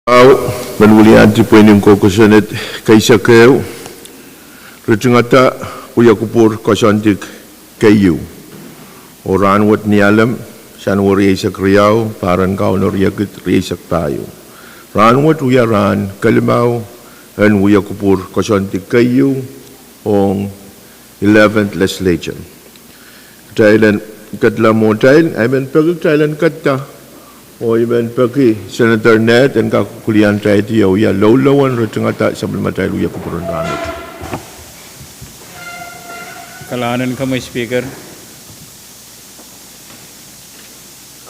Manulian ti Pwuhng kokosonet kaysa kayo. Ritsungata uyakupur kosontik kayu. Oran wat nialam sanwar yesak riyaw paran kaunor yakit yesak tayo. Ranwat uyaran kalimaw and uyakupur kosontik kayu ong 11th Legislature. Thailand katla mo Thailand, I mean pag Thailand katta. O iban pagi Senator Net and kakulian tayo tiyaw ya low-lowan ritsungata sa matay luya kupuran rangot. Kalahanan ka may speaker.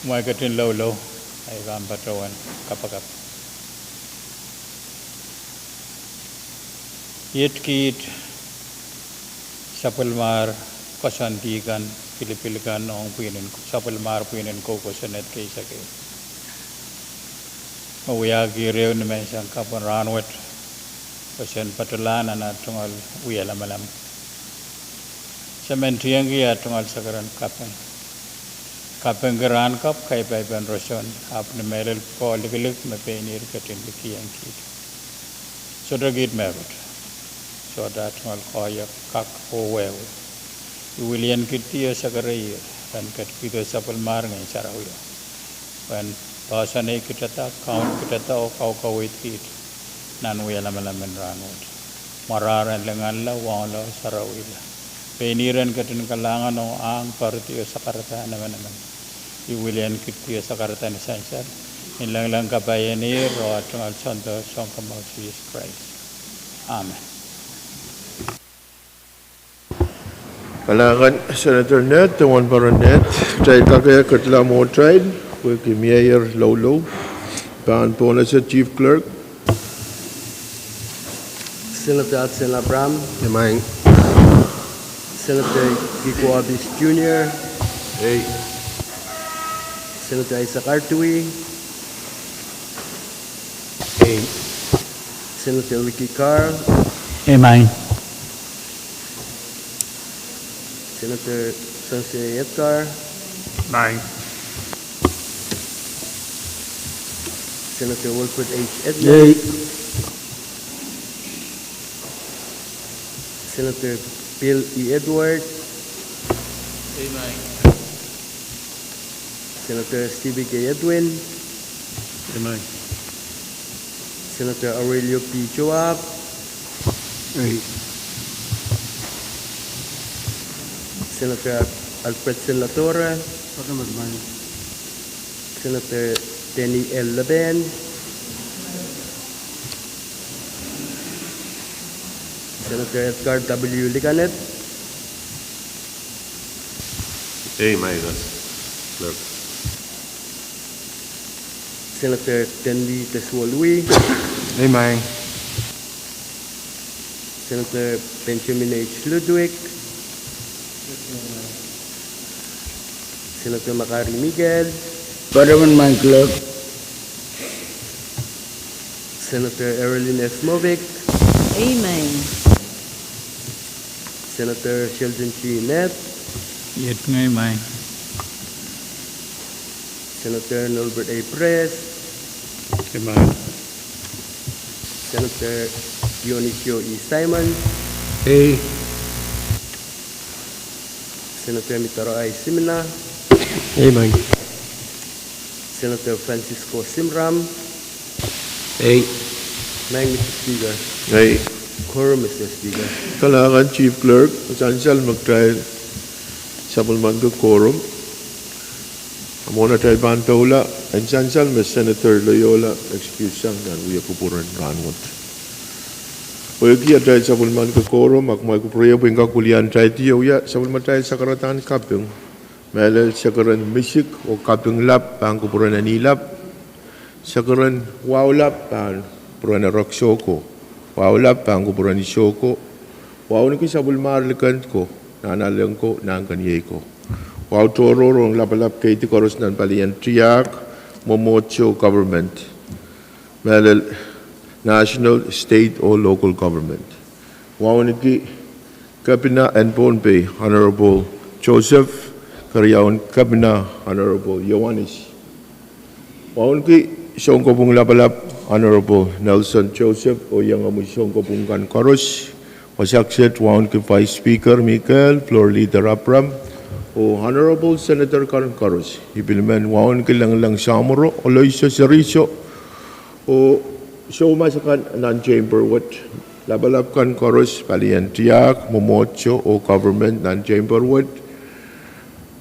Kumagatin low-low ay kampatawan kapagap. Yit-kit sapulmar kasantikan Pilipilikan noong Pwuhng sapulmar Pwuhng kokosonet kaysa kayo. Mawiyagi rew na may isang kapon ranwet pasen patulanan at tungal uyalamalam. Sa mentiyang kaya tungal sa karan kapen. Kapen garan kap kay paipan rosyon ap na melel po ligilig mapainir katin likiyang kit. So dragit merit. So da tungal kaya kak o wew. Iwilian kitiya sa karayir dan kat kito sa palmar ngayon sa rahuyo. When Pasanay kita ta, count kita ta o kawit kit. Nanuya lamalaman ranod. Mararan langan la, wang la, sarawila. Painiran katin kalangan o ang partiyo sa karata naman. Iwilian kitiyo sa karata ni Sansar. Inlang kapayanir o atong alsanto song kamaw si Jesus Christ. Amen. Kalangan Senator Net, tuwan para Net. Tayo kakaya katla mo tried. Pwede Mayor Lolo, paan po na sa Chief Clerk. Senator Adsen Abram, Yamang. Senator Kiko Abis Jr., Hey. Senator Isaac Artui, Hey. Senator Ricky Carl, Amen. Senator Sanse Edgar, Amen. Senator Wilfred H. Edmonds, Senator Bill E. Edward, Amen. Senator Stevie K. Edwin, Amen. Senator Aurelio P. Joab, Senator Alfred Senlatora, Senator Denny L. Laben, Senator Edgar W. Liganet, Hey, my God. Clerk. Senator Tenli Teswalui, Yamang. Senator Benjamin H. Ludwig, Senator Macari Miguel, Padawan my clerk, Senator Erilyn S. Movic, Amen. Senator Sheldon G. Net, Yet ngay may. Senator Norbert A. Perez, Amen. Senator Dionisio E. Simon, hey, Senator Mitaro I. Simina, Amen, Senator Francisco Simram, hey, Mr. Speaker, Hey. Quorum, Mr. Speaker. Kalangan Chief Clerk, Sansal mag-trial sa pulman ko quorum. Amona tayo bantaula, and Sansal may Senator Loyola, excuse sang na uya kupuran rangot. Pwede tayo sa pulman ko quorum, akmay kupriya po yung kakulian tayo tiyaw ya, sa pulman tayo sa karatan kapyong, melel sa karan misik o kapyong lap, pang kupuran na nilap, sa karan wow lap, pang kupuran na roksoko, wow lap, pang kupuran ni Shoko, wow ni ko sa bulmar likant ko, nanalang ko, nangkanyay ko. Wow toro rong lapalap kay ti koros nan palian triak, momocho government, melel national, state, or local government. Wow ni ki Kapina and Pohnpei, Honorable Joseph, Karyawan Kapina, Honorable Yohanis. Wow ni ki siyong ko pong lapalap Honorable Nelson Joseph o yang amusyon ko pungkan koros wasakset waon ke Vice Speaker Michael Floor Leader Abram o Honorable Senator Karen Koros ibilmen waon ke lang samuro o loiso seriso o show masakan non-chamber what labalapkan koros palian tiyak momocho o government non-chamber what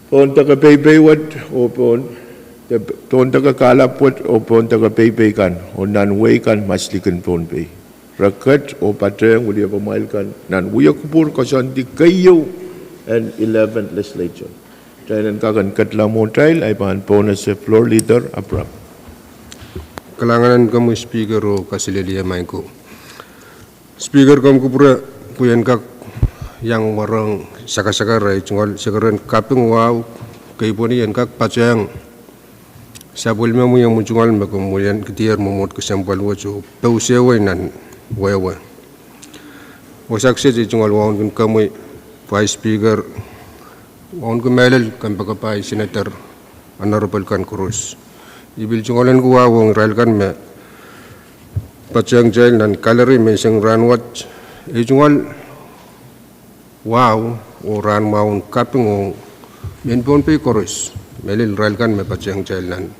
pon taga Pohnpei what o pon taga kalap what o pon taga Pohnpei kan o non-way kan maslikan Pohnpei rakat o Pahrek ulia pamail kan non-way kupur kasanti kayo and 11th Legislature. Trainan kakan katla mo trail ay pahan po na si Floor Leader Abram. Kalanganan kamu speaker o kasililia main ko. Speaker kamu kupura puyan kak yang warang saka-saka rai cungal sekaran kaping wow kaiponi yan kak pacayang sabul memu yang muncungal kemudian ketiar memot kesampal wacu pausewai nan wayawa. Wasakse di cungal wawan kamu Vice Speaker wawan kemelel kan pakapai Senator Honorable kan kurus. Ibil cungalan ko wawang rail kan me pacayang jail nan kalari me isang ranwat cungal wow orang maun kaping o men Pohnpei kurus melil rail kan me pacayang jail nan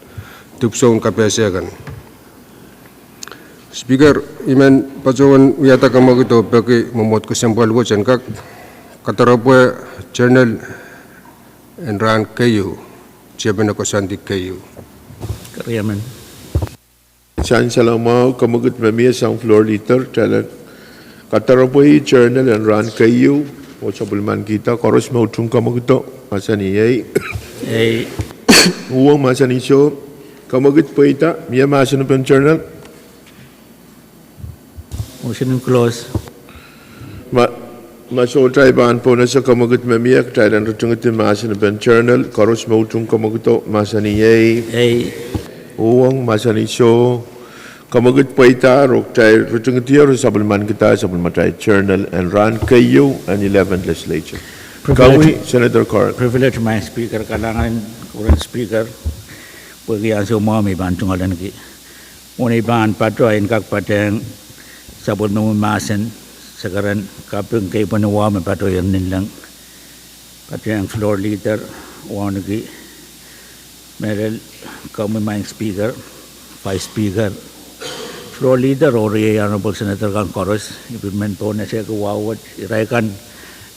tupsoon kapesya kan. Speaker imen pacawan wiyata kamagito paki memot kesampal wacan kak Kadkadaur Journal and Ran KU, Jebena Kosanti KU. Kariaman. San salamau kamagut memia sang Floor Leader tala Kadkadaur Journal and Ran KU o sabulman kita koros mautung kamaguto masani ay uang masani so kamagut poita mia masani pen journal Motion close. Masuk traiban po na sa kamagut memiyak traidan rutungutin masan ben journal koros mautung kamaguto masani ay uang masani so kamagut poita rok trai rutungutia sabulman kita sabulman trai journal and Ran KU and 11th Legislature. Kawi Senator Carl. Privilege my speaker kalangan current speaker pergi aso mau mi ban tungalan ki. Unai ban patro ain kak pateng sabun memasen sekarang kapung kay panawa me patro yan nilang pateng Floor Leader wan ki merel kami my speaker Vice Speaker Floor Leader or Honorable Senator kan koros implement po na siya kuwawat iraikan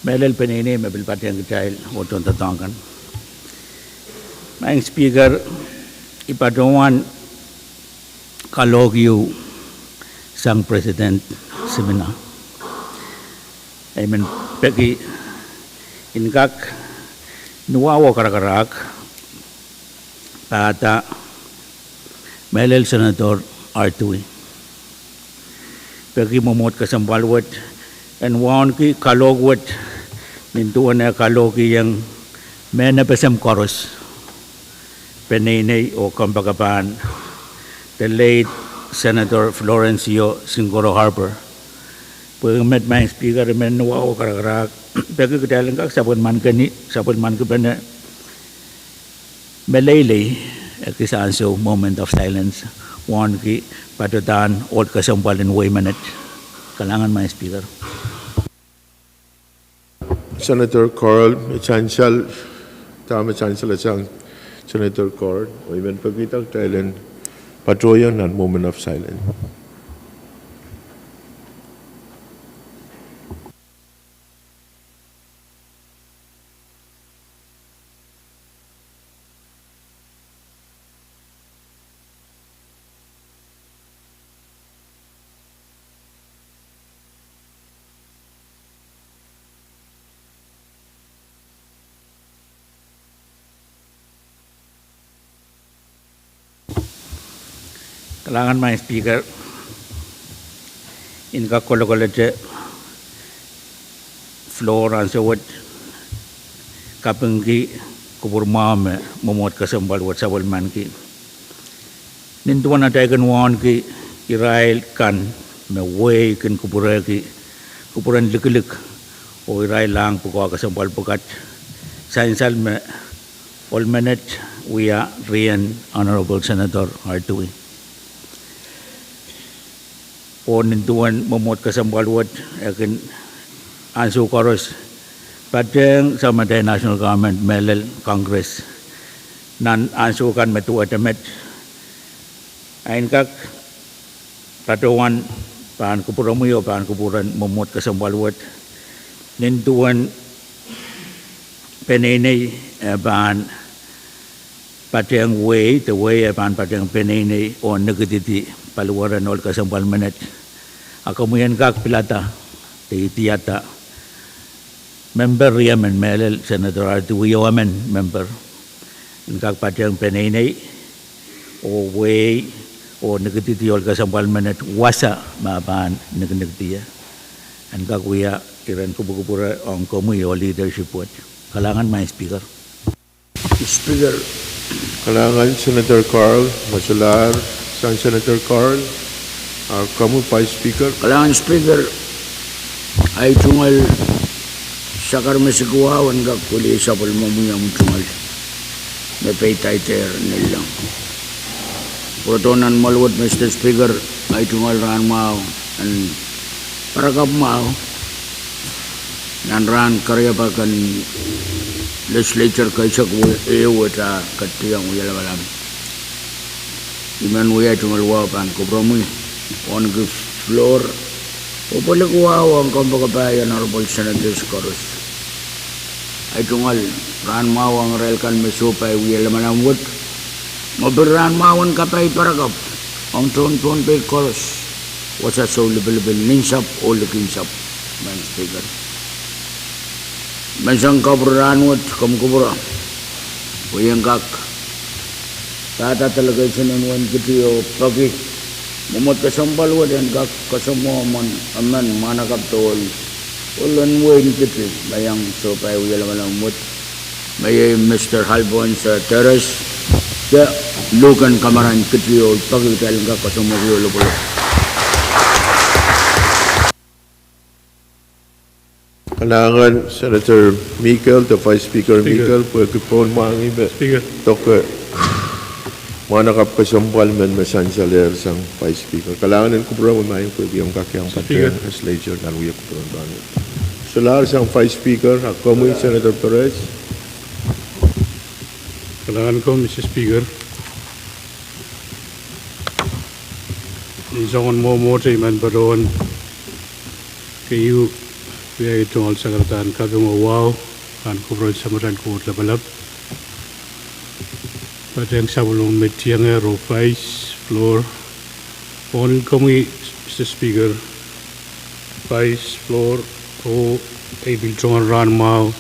melel penini mebil pateng kecil woton tatangkan my speaker ipadowan kalogyu sang President Simina Amen peki inkak nuwawo karakarak pata melel Senator Artui peki momot kasambalwat and wan ki kalogwat nintuan na kalogi yang mena pesam koros penene o kampagapan the late Senator Florencio Singoro Harper Pwuhng met my speaker men wow karakarak peki kedalang kak sabun man ke benda melele kisaan so moment of silence wan ki patutan old kasampal in way minute kalangan my speaker Senator Carl chancel tama chancel sang Senator Carl o even pagkita trailan patroyan and moment of silence. Kalangan my speaker inka kolokolete floor answer what kapengki kubur mame momot kasambal wat sabal man ki nintuan na tayo wan ki Israel kan me way kan kuburan likilik o Israel lang pukwa kasambal pukat sainsal me all minute we are Rian Honorable Senator Artui o nintuan momot kasambalwat akin ansu koros pateng sama day national government melel congress nan ansu kan metu atamet ain kak patuan pan kupuramuyo pan kupuran momot kasambalwat nintuan penene pan pateng way the way pan pateng penene on negatiti paluaran ol kasambal menet akamuyan kak pilata tiata member Yemen melel senator Pwuhng member kak pateng penene o way o negatiti ol kasambal menet wasa mapan negatiya an kak kuya iran kubukupura ang komuyo leadership what kalangan may speaker Kalangan Senator Carl Masular, sang Senator Carl, kamu Vice Speaker. kalangan speaker ay tungal sakar masiguawan kak kuli sa pulmamuya mo tungal may pay tighter nilang protonan malwat Mr. Speaker ay tungal ran mao and parakap mao nan ran karya pa kan legislature kaisa ko ewata katiyang uyala balam iman uya tungal wa pan ko promu on the floor o pala ko ang kampakabayan honorable senator Coros ay tungal ran mawang rel kan mesupay uyala manamut maberan mawan kapay parakap ang Pohnpei Coros wasa so level ninsap o lekinsap man speaker Mansang kaburanwat kumkubura Pwuhng kak tata talaga sinanuan kitiyo pagi momot kasambalwat yan kak kasamo aman manakap tol ulan wain kiti bayang so pay uyala malamut may Mr. Halbons Teres ya lukan kamaran kitiyo pagi talang kak kasamo uyala pulo Kalangan Senator Michael, the Vice Speaker Michael, pagkipon mga iba. Speaker. Toke, mga nakapasambal man masansaler sang Vice Speaker. Kalangan ng kubra mo mayong pwedeng kakyang pateng legislature na luya kubra banget. Solar sang Vice Speaker, ako mo Senator Perez. Kalangan ko, Mr. Speaker. Isang mo sa iman pa doon kayo kaya itong al-sagratan kabing wow kan kubrod sa maran ko labalab pateng sabulong metiyang ero vice floor on kami Mr. Speaker vice floor o able to run mau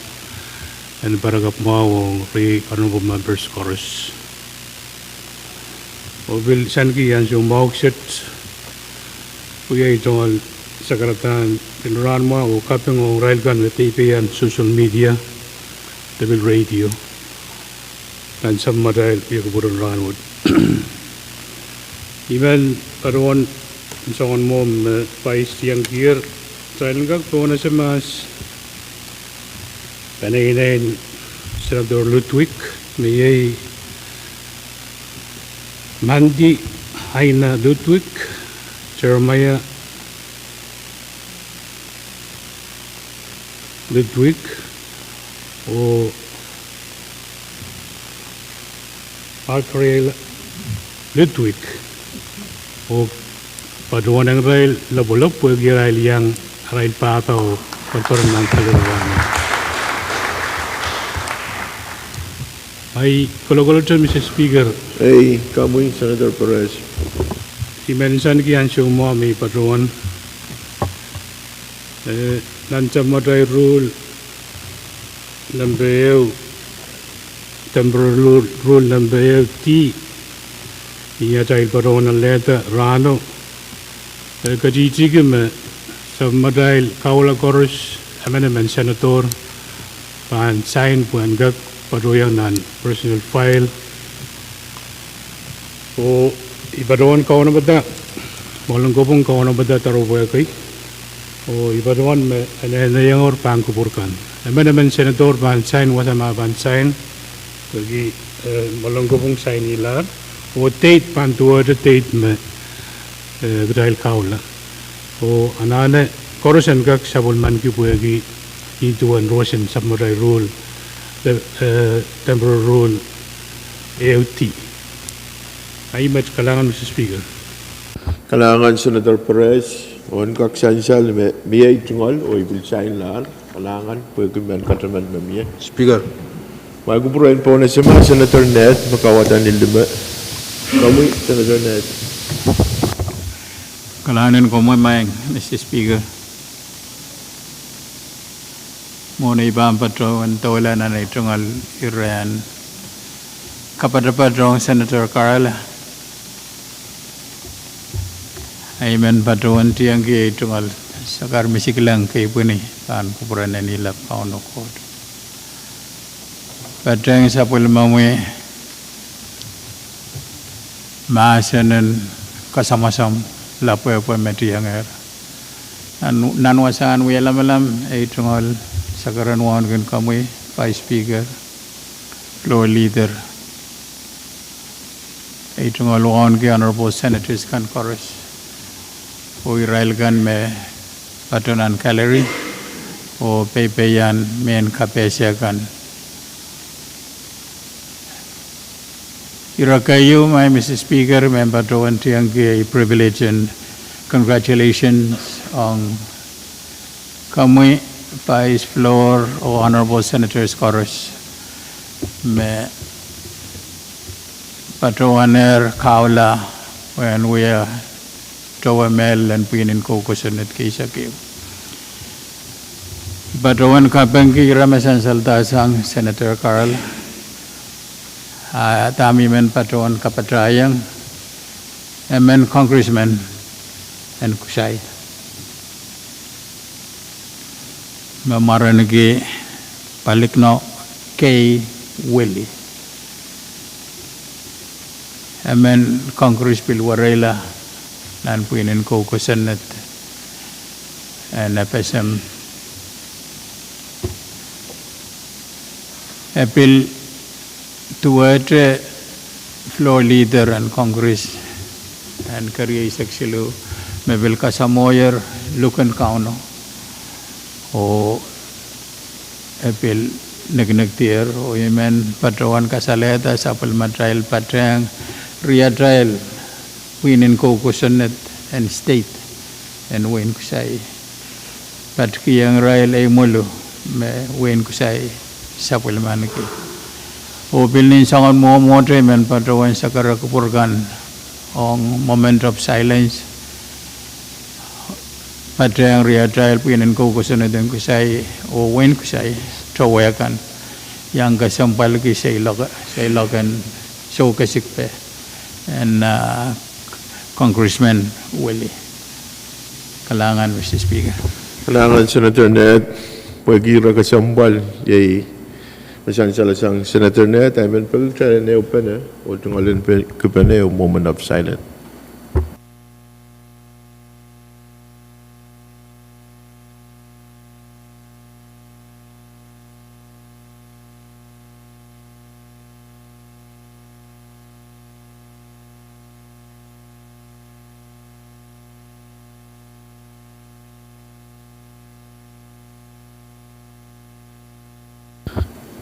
and paragap mau re honorable members chorus o bil sanki yan yung mau set kaya itong sagratan pinran mo o kapeng o railgun with TV and social media level radio dan sa madail yung kuburang ranwod even paruan sa mo pais yang gear saan kag po na sa mas panayin Senator Ludwig may Mandi Haina Ludwig Jeremiah Ludwig o Pahrek Ludwig o paduan ng rail labulap po yung rail yang rail pata o kontoran ng Kadkadaur ay kulo-kulo dyan Mr. Speaker Hey, kamu Senator Perez. imensan kiyan siya mo may paduan Nanti madai rule lambayau temporal rule lambayau ti iya dai barona leta rano kaji me sa madai kaula korus amendment senator pan sign puan gak padoyan nan personal file o ibadoan kauna bada molong gopong kauna bada taro kai o ibaduan me ane yang or pang kuburkan amendment senator ban sign wasa ma ban sign bagi molong gopong sign ilar o date pan tuwa de date me gdail kaula O anane korusen kak sabulman ki puegi into an Russian samurai rule, the temporal rule AOT. Ay met kalangan Mr. Speaker. Kalangan Senator Perez, on kaksansal miyay tungol o ibilsain laan, kalangan pwede kataman mamiya. Speaker. Magupurain po na si Senator Net, makawatan ni Lima. Kami, Senator Net. Kalahanin ko mo mayang, Mr. Speaker. Muna ibang patrong tawala na itungal Iran. Kapadapadrong Senator Carl. Ayman patrong tiyang ki itungal sakar misiklang kay puni kan kupuran na nila pauno ko. Patrong sa pulmamwe maasanan kasama-sama lapo matiyang er. Nanwasan wiyalam ay itungal sakaran wan kan kami Vice Speaker, Floor Leader, itong aluan ke Honorable Senators kan chorus, o Israel kan me patunan gallery, o pepeyan men kapesya kan. Irakayu my Mr. Speaker, member tuan tiang ke privilege and congratulations on kami Vice Floor or Honorable Senators Chorus me patroner kaula when we are to mel and pinin kokusan at kisa kiw. Patroan kapangki ramasan salta sang Senator Carl tami men patroan kapatrayang men Congressman and kusay. Mamaranagi palikno kay Willie. Amen Congress Bill Warela nan puinin ko kusanat and FSM appeal toward floor leader and Congress and career seksilo mebil kasamoyer lukan kauno o appeal nagnagtier o yemen patrawan kasaleta sa palmatrail patrang ria trial winin ko kusanet and state and win kusay pat kiyang rail ay mulo me win kusay sa palmanaki o bilnin sangon mo treatment patrawan sa karakupurgan on moment of silence patrang ria trial winin ko kusanet and kusay o win kusay tawakan yang kasampal ki sa ilogan so kasikpe and Congressman Willie kalangan Mr. Speaker. Kalangan Senator Net, pagira kasampal yay masan salasang Senator Net, I mean pagkakala na upan o tungalin kupane o moment of silence.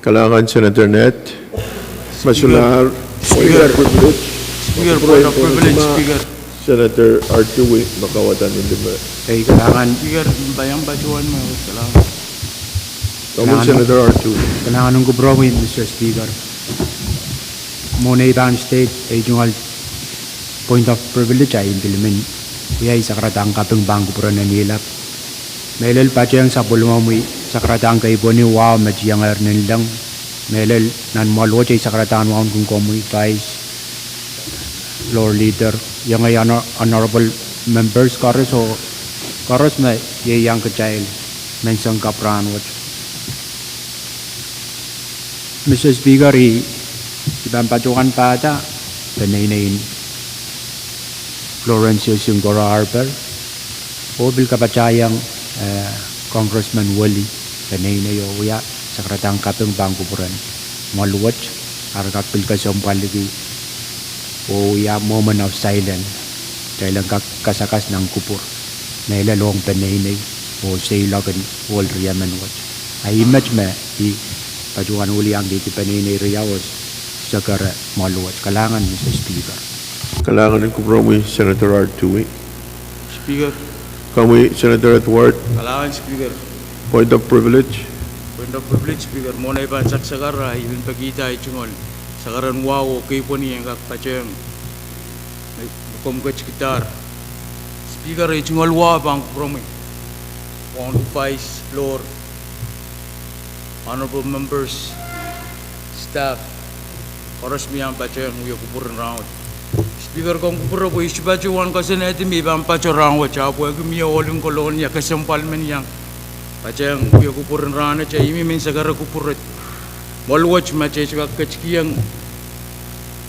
Kalangan Senator Net, masular Speaker, point of privilege, Speaker. Senator R2 makawatan ng lima. Ay kalangan Speaker, bayang bajuan mo. Salamat. Kamu Senator R2. kalangan ng gubromin Mr. Speaker. Muna ibang state ay jungal point of privilege ay implement. Iyay sa karatang kapeng bangko pura na nilap. Melel pa siyang sa pulmamui sa karatang kaiboni wow majiyang ernin lang. Melel nan malwo chay sa karatang waon kung komoy vice Lord Leader. Yang ay honorable members karos may yayang kachail mensang kapran wat. Mr. Speaker, ibang pacukan pa ata panaynayin Florence Singora Harper o bil kapachayang Congressman Wally panaynayo uya sa karatang kapeng bangkupuran maluwat arakapil kasampaligi o uya moment of silence dahil ang kasakas ng kupur na ilalong penene o sa ilagan wal riyaman wat. Ay image me di pajuan uli ang di penene riyawas sa kara maluwat. Kalangan Mr. Speaker. Kailangan ng kupromi Senator R2. Speaker. Kami Senator Edward. Kailangan Speaker. Point of privilege. Point of privilege Speaker. Muna iban saksakara ibin pagkita ichungol. Sakaran wawo kay po niya kakpacheng. Bukom kachkitar. Speaker ichungol wa bang kupromi. On vice floor. Honorable members. Staff. Oras miyang pacheng uyo kupurin round. Speaker kong kupura po isipatyo wan kasi na iti may ibang patyo rangwa cha po agi miya oling kolonya kasampal men yang pachang uyo kupurin rana cha imi men sagara kupurit walwach mache chaka kachkiyang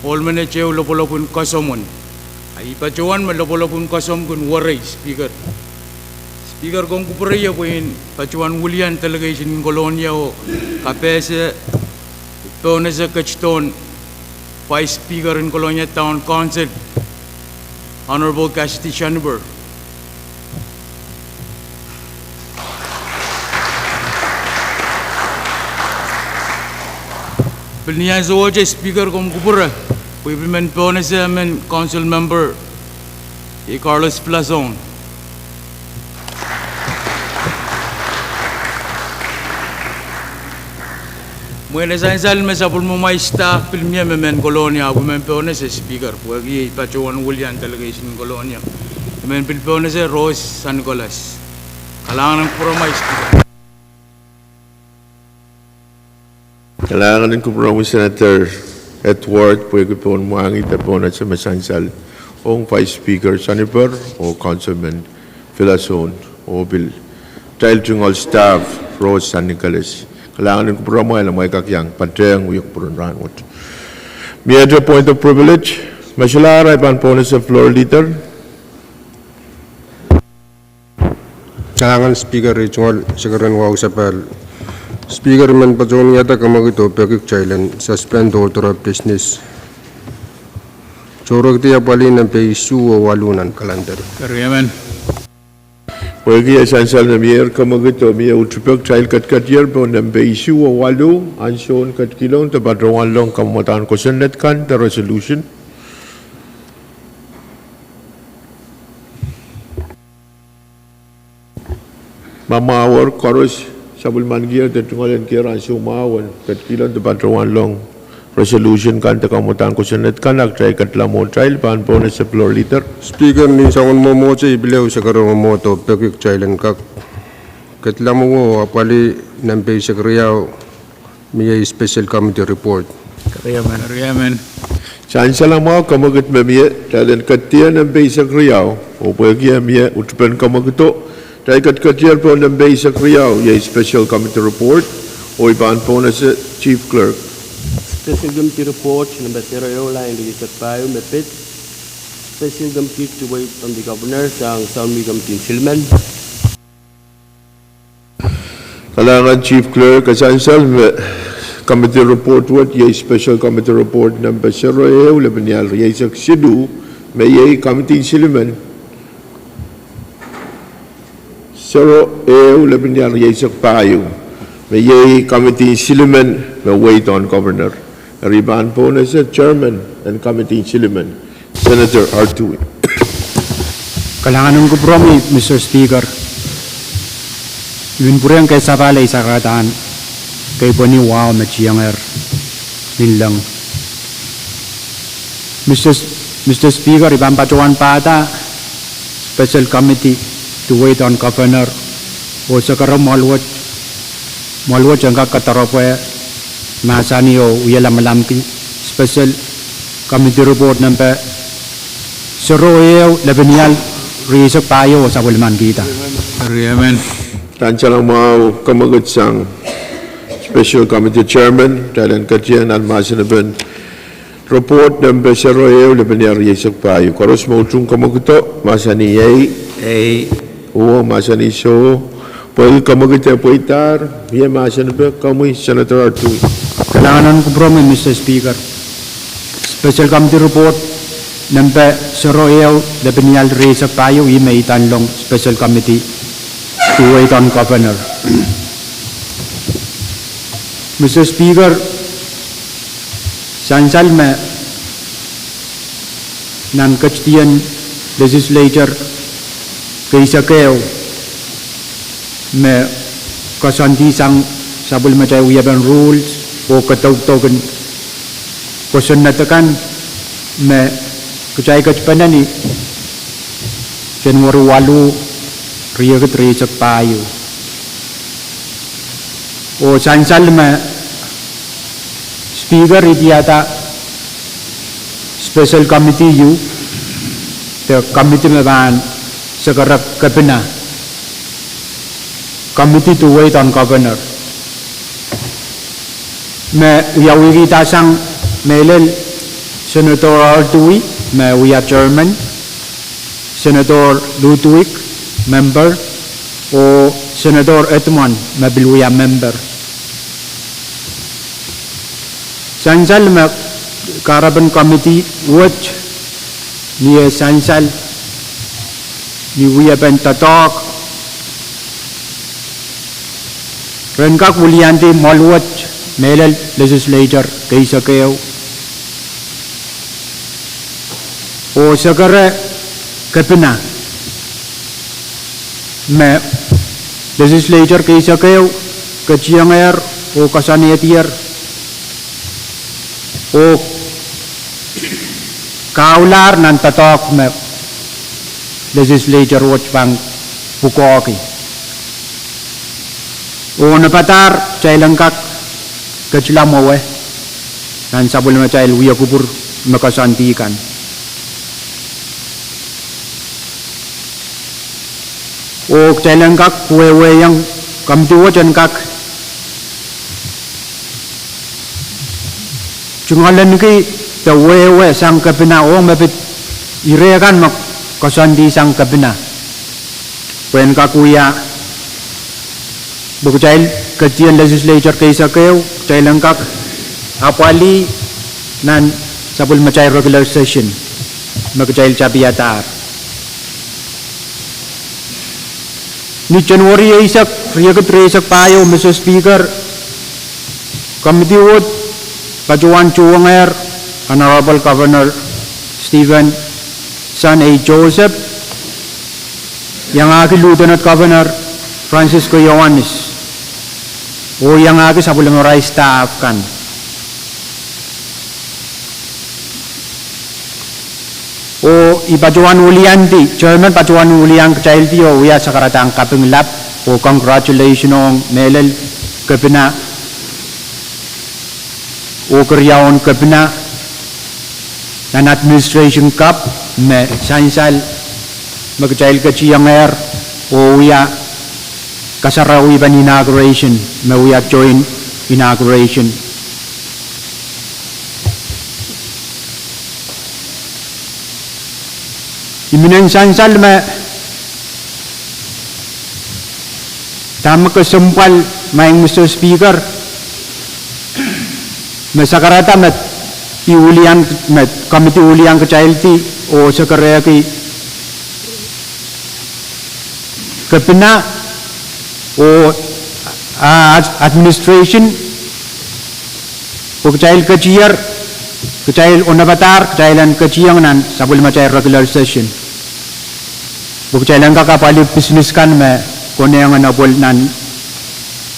ol men che ulopolopun kasomon ay patyo wan malopolopun kasom kun waray Speaker kong kupura ya po in patyo wan wulian talaga isin kolonya o kapese ito na sa kachton Vice Speaker in Colonia Town Council, Honorable Cassidy Shanber. Pilniyan sa waje Speaker kong kupura, Pwuhng po na sa amin Council Member, Carlos Plazon. Muna sa insal may sapul mo may staff pilmya men kolonya women po na sa Speaker pwagi pachuan William talaga isin kolonya men pilpo na sa Rose San Nicolas kailangan ng puro may Speaker. Kailangan ng kupromi Senator Edward pwagi po muangita po na sa masansal o Vice Speaker Saniper o Councilman Filason o Bill dahil jungol staff Rose San Nicolas. Kailangan ng kupromo ay lamay kakyang pantayang uyok purun ranwot. Major point of privilege, masyalara ipan po na sa floor leader. Kailangan Speaker ichungol sikaran wa usapal. Speaker man pajon yata kamagito pekik chailan suspend order of business. Chorog tiya pali ng peisu o walunan kalendar. Kariyaman. Pwagi esansal na miyer kamagito miya utupag child katkatyar po ng beisyu o walu anson katkilong tabadrawan long kamatan ko senet kan the resolution. Mamawar koros sabulman giyar tatungalen kira anso maawan katkilong tabadrawan long resolution kan kamatan ko senet kan agtay katlamon child pan po na sa floor leader. Speaker ni sangon mo mo chay bilaw sa karong mo to pekik chailan kak katlamu mo apali ng pei sekriyaw miya special committee report. Kariyaman. Saan sa lang mga kamagat mamiya dahil katiyan ng baysak riyaw o pwagi miya utupan kamagito dahil katiyan po ng baysak riyaw yung special committee report o ibaan po na sa chief clerk. Special Committee Report number 0 line Legislature Pwuhng Mepit. Special Committee to wait on the Governor sang Sound Committee Silman. Kailangan Chief Clerk kasansal committee report what yung special committee report number 0 labanyal yung sa Sidu may yung committee Silman 0 labanyal yung sa Pwuhng may yung committee Silman may wait on Governor. Riban po na sa Chairman and Committee Silman, Senator R2. Kailangan ng kupromi, Mr. Speaker. Yun po rin kay Sabalay sa karataan kay po ni Wow Machianger nilang. Mr. Speaker, ibang patuan pa ata Special Committee to wait on Governor o sa karong malwat ang Kadkadaur Masani o uyala malamki special committee report number 0 labanyal riso payo sa bulman kita. Kariyaman. Tansya lang mga kamagat sang special committee chairman dahil katiyan at masinaban report number 0 labanyal riso payo. Karos mo utong kamagito masani o masani so pwede kamagito po itar miya masinaban kamoy Senator Artui. Kailangan ng kupromi, Mr. Speaker. Special Committee Report nampa soroeo the benial raise of payo I may tan long special committee to wait on governor. Mr. Speaker, sansal me nan kachtian legislature kaisa keo me kasanti sang sabul macai uyaban rules o katog-togan kosan natakan me kacai kachpanani Januari 8 riyagat resak payo o sansal me speaker itiata special committee you the committee me ban sakarak kapina committee to wait on governor me uyawigi tasang melel Senator Artui me we Adjournment Senator Ludwig member o Senator Edmond me bilwiya member sansal me Caravan committee watch ni sansal ni we tatok renkak wulianti molwat melel legislature kaisa keo o sagara kapina me legislature kaisa keo kachiangayer o kasanetier o kaular nan tatok me legislature watch bang pukoki o napatar chay langkak kacilamawe nan sabul na chay luya kubur makasantikan o chay langkak wewe yang kamtiwa chan kak chungalan ki the wewe sang kapina o mapit irekan mak kasanti sang kapina wen kakuya bukucail kajian legislature kaisa keo cail langkak apali nan sabul macai regular session magcail cabiatar ni Januari isak riyagat resak payo Mr. Speaker committee would pajuan Pwuhng Honorable Governor Stephen Son A. Joseph yang aking Lieutenant Governor Francisco Yohanes o yang aking sabul ngoray staff kan o ipajuan ulianti chairman pajuan uliang child yo uya sakaratang kaping lap o congratulations on melel kapina o keryaon kapina dan administration cup me sansal magchild kachianger o uya kasarawi ban inauguration me uya join inauguration Iminen sansal me tama kesempal maing Mr. Speaker masakarata met iulian met committee ulian kecailti o sakaraya ki kapina o administration o kecail keciar kecail onabatar kecailan keciang nan sabul macai regular session bukcailan kakapali business kan me koneangan abol nan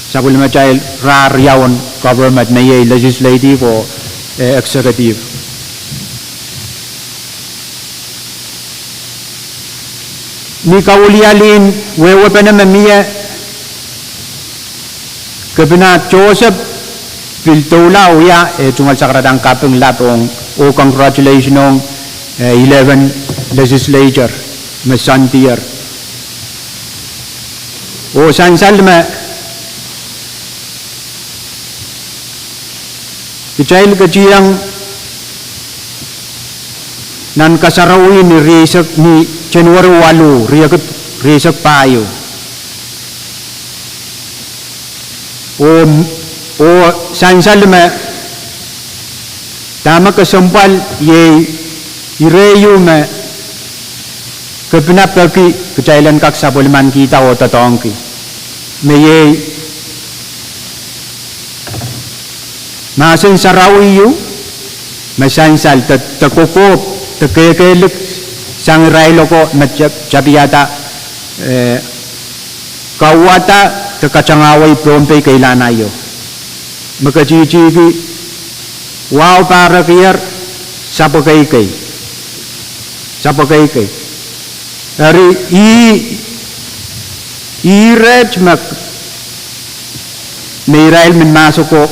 sabul macai rar yawan government may legislative o executive ni kaulialin wewe pena memia kapina Joseph Piltola uya tungal sakradang kaping lapong o congratulations on 11 legislature mesantier o sansal me kicail kaciang nan kasarawi ni resak ni Januari 8 riyagat resak payo o sansal me tama kesempal ye ireyu me kepena pergi kejailan kak sabulman kita o tatongki me ye masin sarawi yu masansal tekokop tekekelek sang rai loko jabiata kawata tekacangawai Pohnpei kailana yo makajiji wow para kier sapa kai hari red mak Israel min masuk ko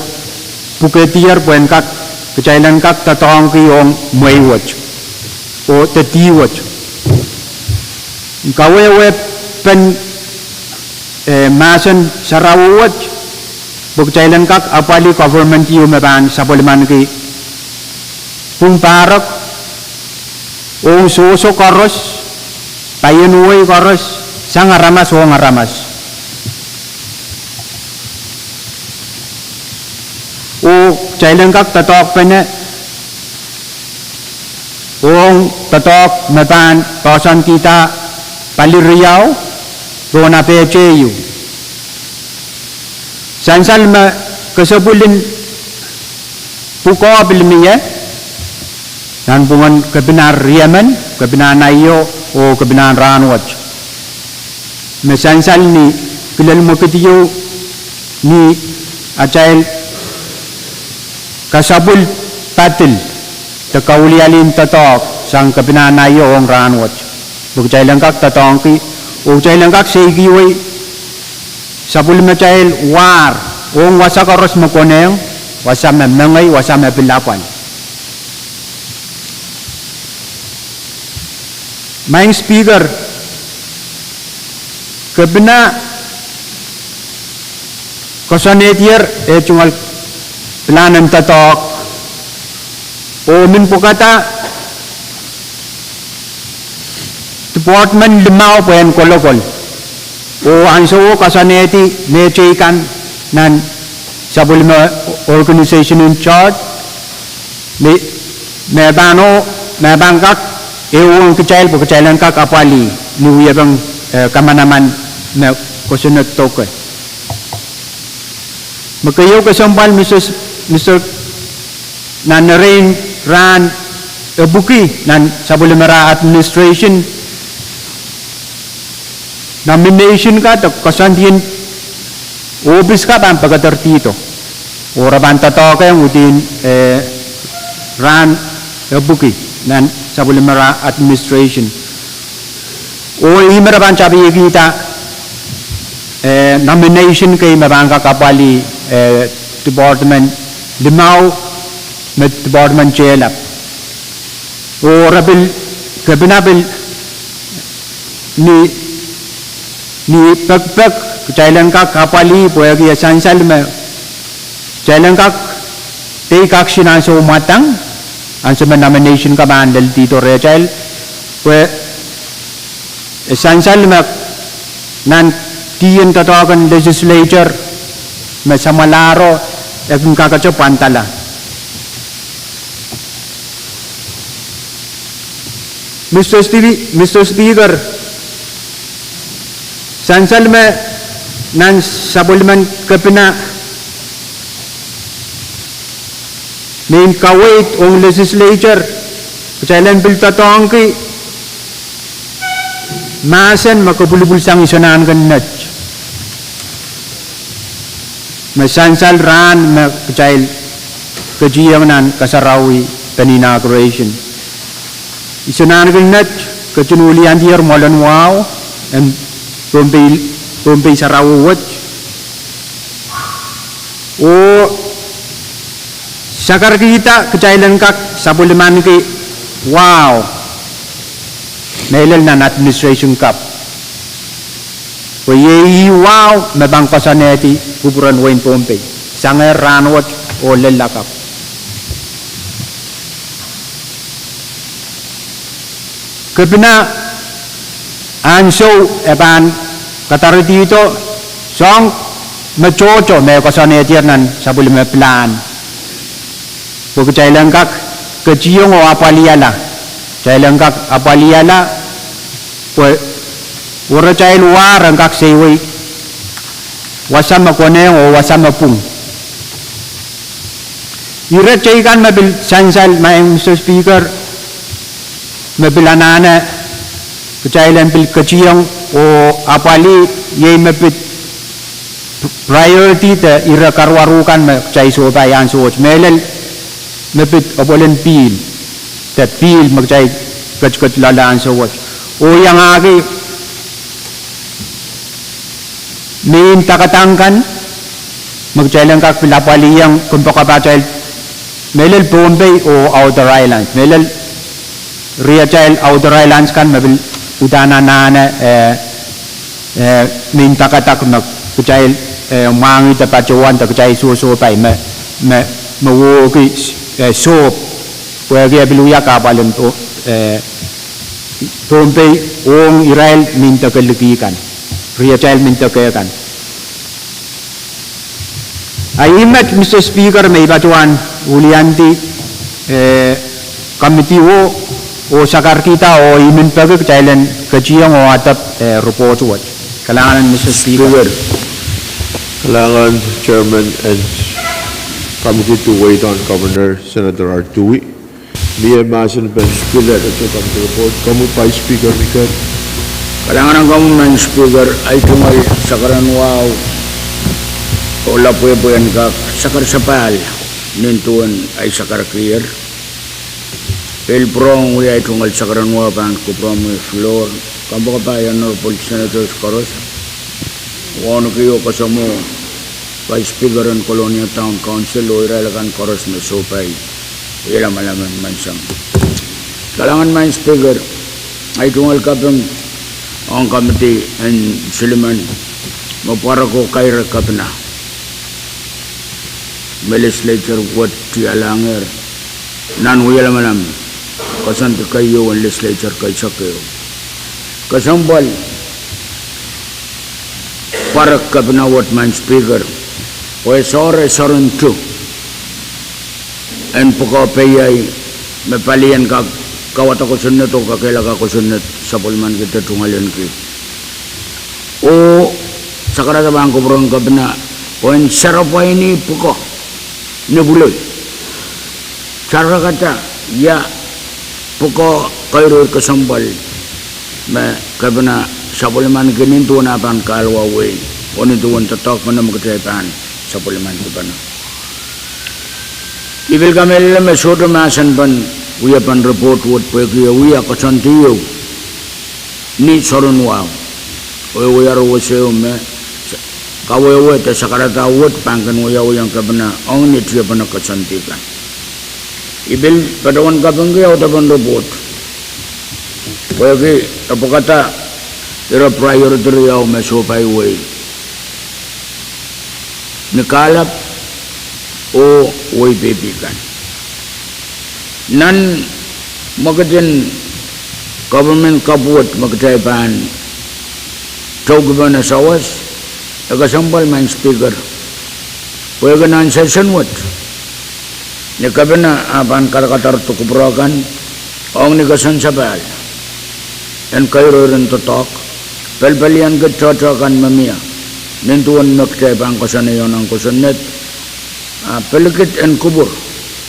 puketiar puen kak kejailan kak tatong ki ong muiwach o tetiwach kawewe pen masan sarawat bukjailan kak apali government yu meban saboliman ki Pwuhng Pahrek o suso koros payenuwe koros sang ngaramas o ngaramas o jailan kak tatok pene ong tatok meban kawasan kita Pali Riau Rona PCU sansal ma kesebulin puko bilmiye dan bungan kebenar Yemen kebenar Nayo o kebenar Ranwat mesansal ni pilal mo ketiyo ni ajail kasabul patil tekaulialin tatok sang kebenar Nayo ong Ranwat bukjai lengkak tatongki ujai lengkak segiwai sabul macail war ong wasa koros makoneng wasa memengai wasa mebilapan main speaker kebena kosonetier cungal pelanan tatok o min pokata department limau puen kolokol o anso kasaneti necekan nan sabulma organization in charge me bano me bangkak ewong kecail bu kecailan kak apali nu ya bang kamanaman me kosunat toke makayo kasampal Mr. nan ran buki nan sabulma administration nomination ka to kasandian obis ka ban pagatertito ora ban tato ka udin ran buki nan sabulmara administration o imera ban chabi kita nomination kay mabanga kapali department limau met department jail o rabil kabinabil ni pek kejailan kak kapali poyagi sansal me jailan kak tei kak sinan so matang ansa nomination ka bandel tito rejail we sansal me nan tien tatakan legislature me samalaro ekun kakacho pantala Mr. Speaker sansal me nan sabulman kepena main kawait ong legislature kejailan bil tatongki masan makabulubul sang isonan kanat masansal ran me kejail kejiyang nan kasarawi pen inauguration isonan kanat kecunulian dier molan wow and Pohnpei sarawat o sakar kita kejailan kak sabulman ki wow nailal nan administration cup o ye wow mabang pasaneti kuburan wain Pohnpei sangar ranwat o lelakap kebina anso eban katar dito song mecoco me kasanetier nan sabulme plan pokejailan kak keciong o apaliala Jailan kak apaliala pues ora jail war kak sewi wasama koneng o wasama Pwuhng irat jaikan mabil sansal Mr. Speaker mabil anana kejailan bil keciang o apali ye mapit priority te ira karwarukan ma jai so bayan so melel mapit abolen pil te pil magjai kecket lalaan so wat o yang agi main takatangkan magjalan kak pilapali yang kumpakabajail melel Pohnpei o outer islands melel riajail outer islands kan mabil udana nana main takatak magjail mangi tapacuan takjai so pai ma wo ki so wagi abiluya kapalan to Pohnpei ong Israel minta kelegikan riajail minta kekan aimat Mr. Speaker may batuan ulianti committee o sakar kita o imin pagak jailan kajiang o atap report wat kalangan Mr. Speaker Kailangan Chairman and Committee to wait on Governor Senator Artui. Dia masih bersekolah atau committee report. Kamu Pak Speaker Mikat. Kailangan ng government speaker ay tumal sakaran wow o lapuyan ka sakar sapal nintuan ay sakar clear. El prong ay tumal sakaran wow pan ko from floor. Kampo ka pa yan no Senators Koros. Wano kayo kasamo Vice Speaker ng Colonia Town Council o iralakan Koros na sopay ilang malaman mansang kailangan man Speaker ay tungal kapang ang committee and Suleiman mapara ko kaira kapna Legislature what tialanger nan wala malam kasan kayo ang Legislature kay sakyo kasambal Pahrek kapna what man Speaker pues ore soron tu en Pohnpei ay mapalian ka kawat ako sunnet o kakailaga ko sunnet sa pulman kita tungalin ki o sakara sa bangko bron kapna o en sarapa ini puko nebuloy sarara kata ya puko kairo kasambal ma kapna sa pulman kinin tuwan apan kalwaway o nituwan tatok mana magkatayapan sa pulman kapna ibil kamel me soto masan pan uya pan report wot peki uya kasantiyo ni soron wow uya ro seo me kawe ta sakarata wot pangkan uya yang kabana ong ni tiya pan kasantikan ibil padawan kabangge o ta pan report peki apakata ira priority yaw me so pai way nikalap o way bebikan nan magajan government kabuat magtaypan tawgban asawas agasambal man Speaker pwede nan session what ni kabina apan Kadkadaur to kubrakan ong ni kasan sabal en kairo rin to talk pelpelian ke cocokan mamia nintuan magtaypan kasan yon ang kusunet pelikit en kubur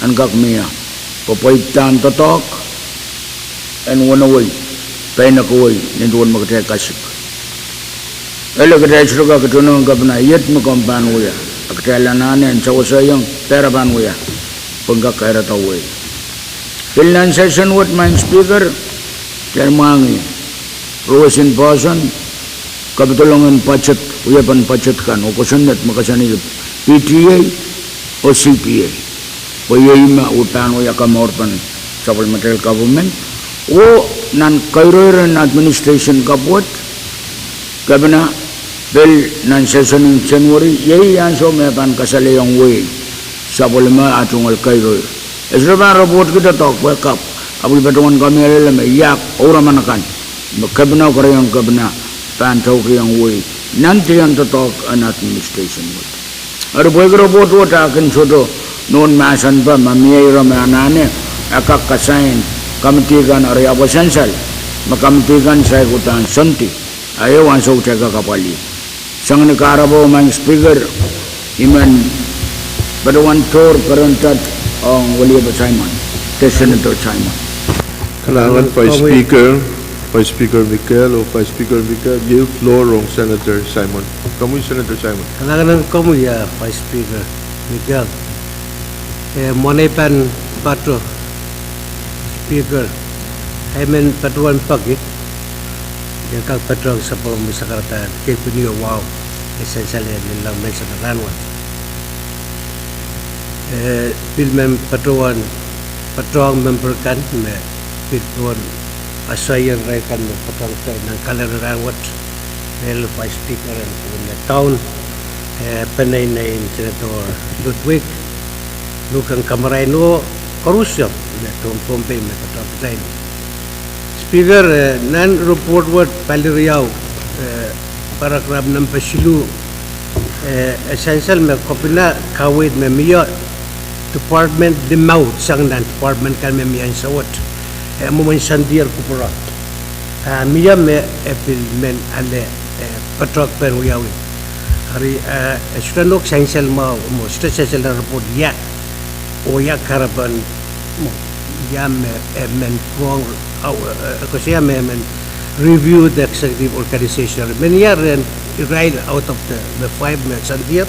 en kak mia papaitan totok en wanaway painakaway ninduan magkatay kasik elo katay suruga katunong kapna yet mo kampan uya akatay lananin sa wasayang perapan uya pagkakaira taway Pilnan session what man Speaker Termangi Ruwasin Pasan Kapitulungan pacet uyapan pacet kan o kusunat makasanilip PTA o CPA o yayima utan o yakamorpan supplementary government o nan kairoiran administration kaput kabina bill nan session in January yay yan so mepan kasalayang way supplement atungal kairoir esraban report kita talk wake up abul betongan kami alam yak orang manakan kabina karayang kabina pantau yang way nanti yang talk an administration way ada boleh report what akan sodo non masan pa mamiyay ramanane akak kasain committee kan area essential ma committee kan saya kutan santi ayo wan so tega kapali sang negara bo mang speaker iman badawan tor karantat ang wali ba Simon the Senator Simon Kailangan Vice Speaker Michael o Vice Speaker Michael give floor on Senator Simon. Kamu Senator Simon. Kailangan kamu ya Vice Speaker Michael. Monepan patro Speaker. Hemen patuan pagi. Yang kag patro sa pamasakaratan kay puniyo wow. Essentially nilang mensa karanwan. Pilmen patuan patrong member kan me pituan asayan rekan me patong ng kalaran wat el Vice Speaker and the town penay na Senator Ludwig lukang kamaraino korusyo na Pohnpei me patong tayo Speaker nan report wat paliriyaw paragraph ng pasilu essential me kopina kawid me miyo department dimau sang dan department kan me miyan sawat moment sandier kupura miya me epil men ale patrok pen wiyawi hari sudanok essential mo essential report ya o ya karaban mo ya me men Pwuhng kasi ya me men review the executive organization men ya ren right out of the 5 men sandier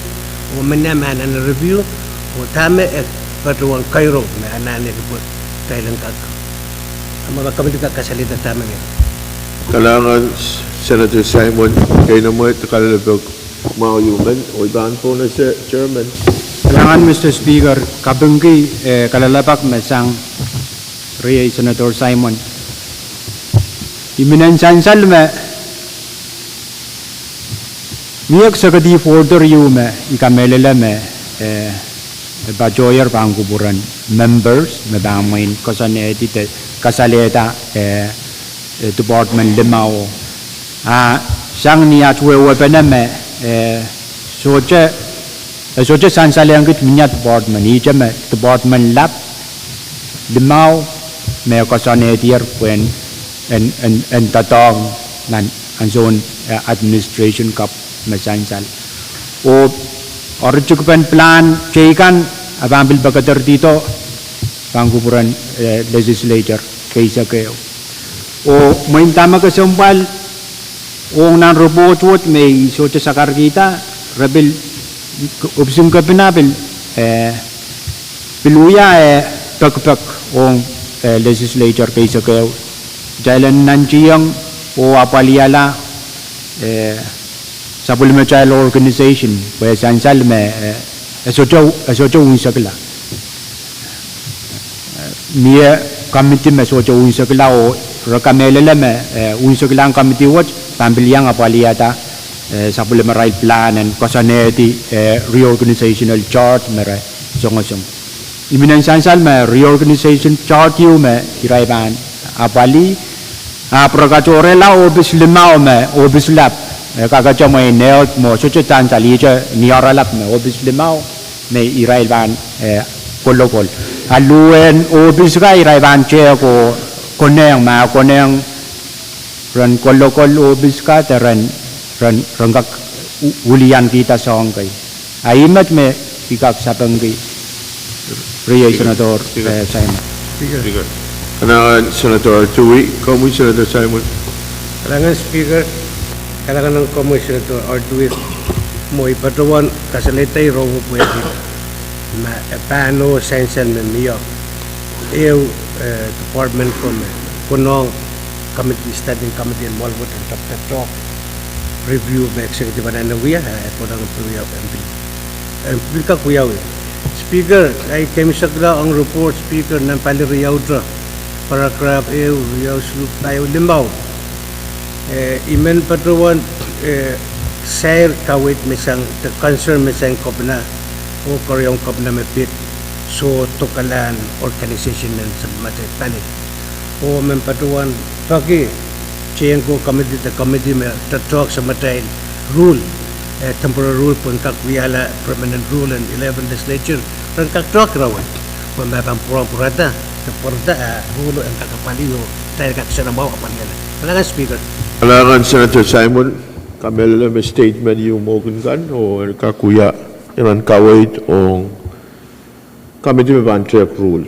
o men na man and review o tame patuang Cairo na anane ko Thailand kag mga kami kasalita tama niya Kailangan Senator Simon kay na mo ito kalalabog mauyuman o ibahan po na si Chairman. Kailangan Mr. Speaker kabengki kalalapak mesang Ria Senator Simon iminansansal me miyak sagadi order yu me ikamelele me bajoyer pangkuburan members me bangmain kasaleta department limao sang niya tuwe pename soje sansaleng kit minya department ijame department lab limao me kasanetier pen en tatong nan zone administration kap me sansal o orjukupan plan caikan abambil bakater dito pangkuburan legislature kaisa kayo o main tama kasambal o nan robot wot may socha sakar kita rebel opsum ka pinabil piluya pagpag o legislature kaisa kayo jalan nanjiyang o apaliala supplementary organization where sansal me socha unsakla mia committee me socha unsakla o rakamelele me unsakla committee watch pambiliang apaliata supplementary plan and cosaneti reorganizational chart mere songosong iminan sansal me reorganization chart yu me iraiban apali prokatore la obis limao me obis lab kaga chamai neo mo socha tan tali je niara lab me obis limao me iraiban kolokol aluen obis ga iraiban che ko koneng ma koneng ran kolokol obis ka teran rangak ulian kita song kai aimat me ikak sapanggi Ria Senator Simon Speaker. Kailangan Senator Tui, kamu Senator Simon. Kailangan Speaker kailangan ng Commissioner to Arduin mo ipatawan kasalitay robo pwede na paano essential na niyo yung department ko me punong committee studying committee and malwat and top review by executive na wiya po ng tuyaw MP ka kuyaw Speaker ay kemisagla ang report Speaker ng paliriyaw dra paragraph yaw suluk tayo limbaw imen patawan share kawit mesang the concern mesang kopna o koryong kopna mepit so tukalan organization ng sabmate panik o men patawan pagi chain ko committee the committee me to talk sa matay rule temporary rule pun kak wiala permanent rule and 11 legislature pun kak talk rawat pun mabang purata porda hulo ang kakapaliyo dahil kakasya na bawa panyan. Kailangan Speaker. Kailangan Senator Simon, kami may statement yung mogun kan o kakuya iran kawait o committee may ban-trap rule.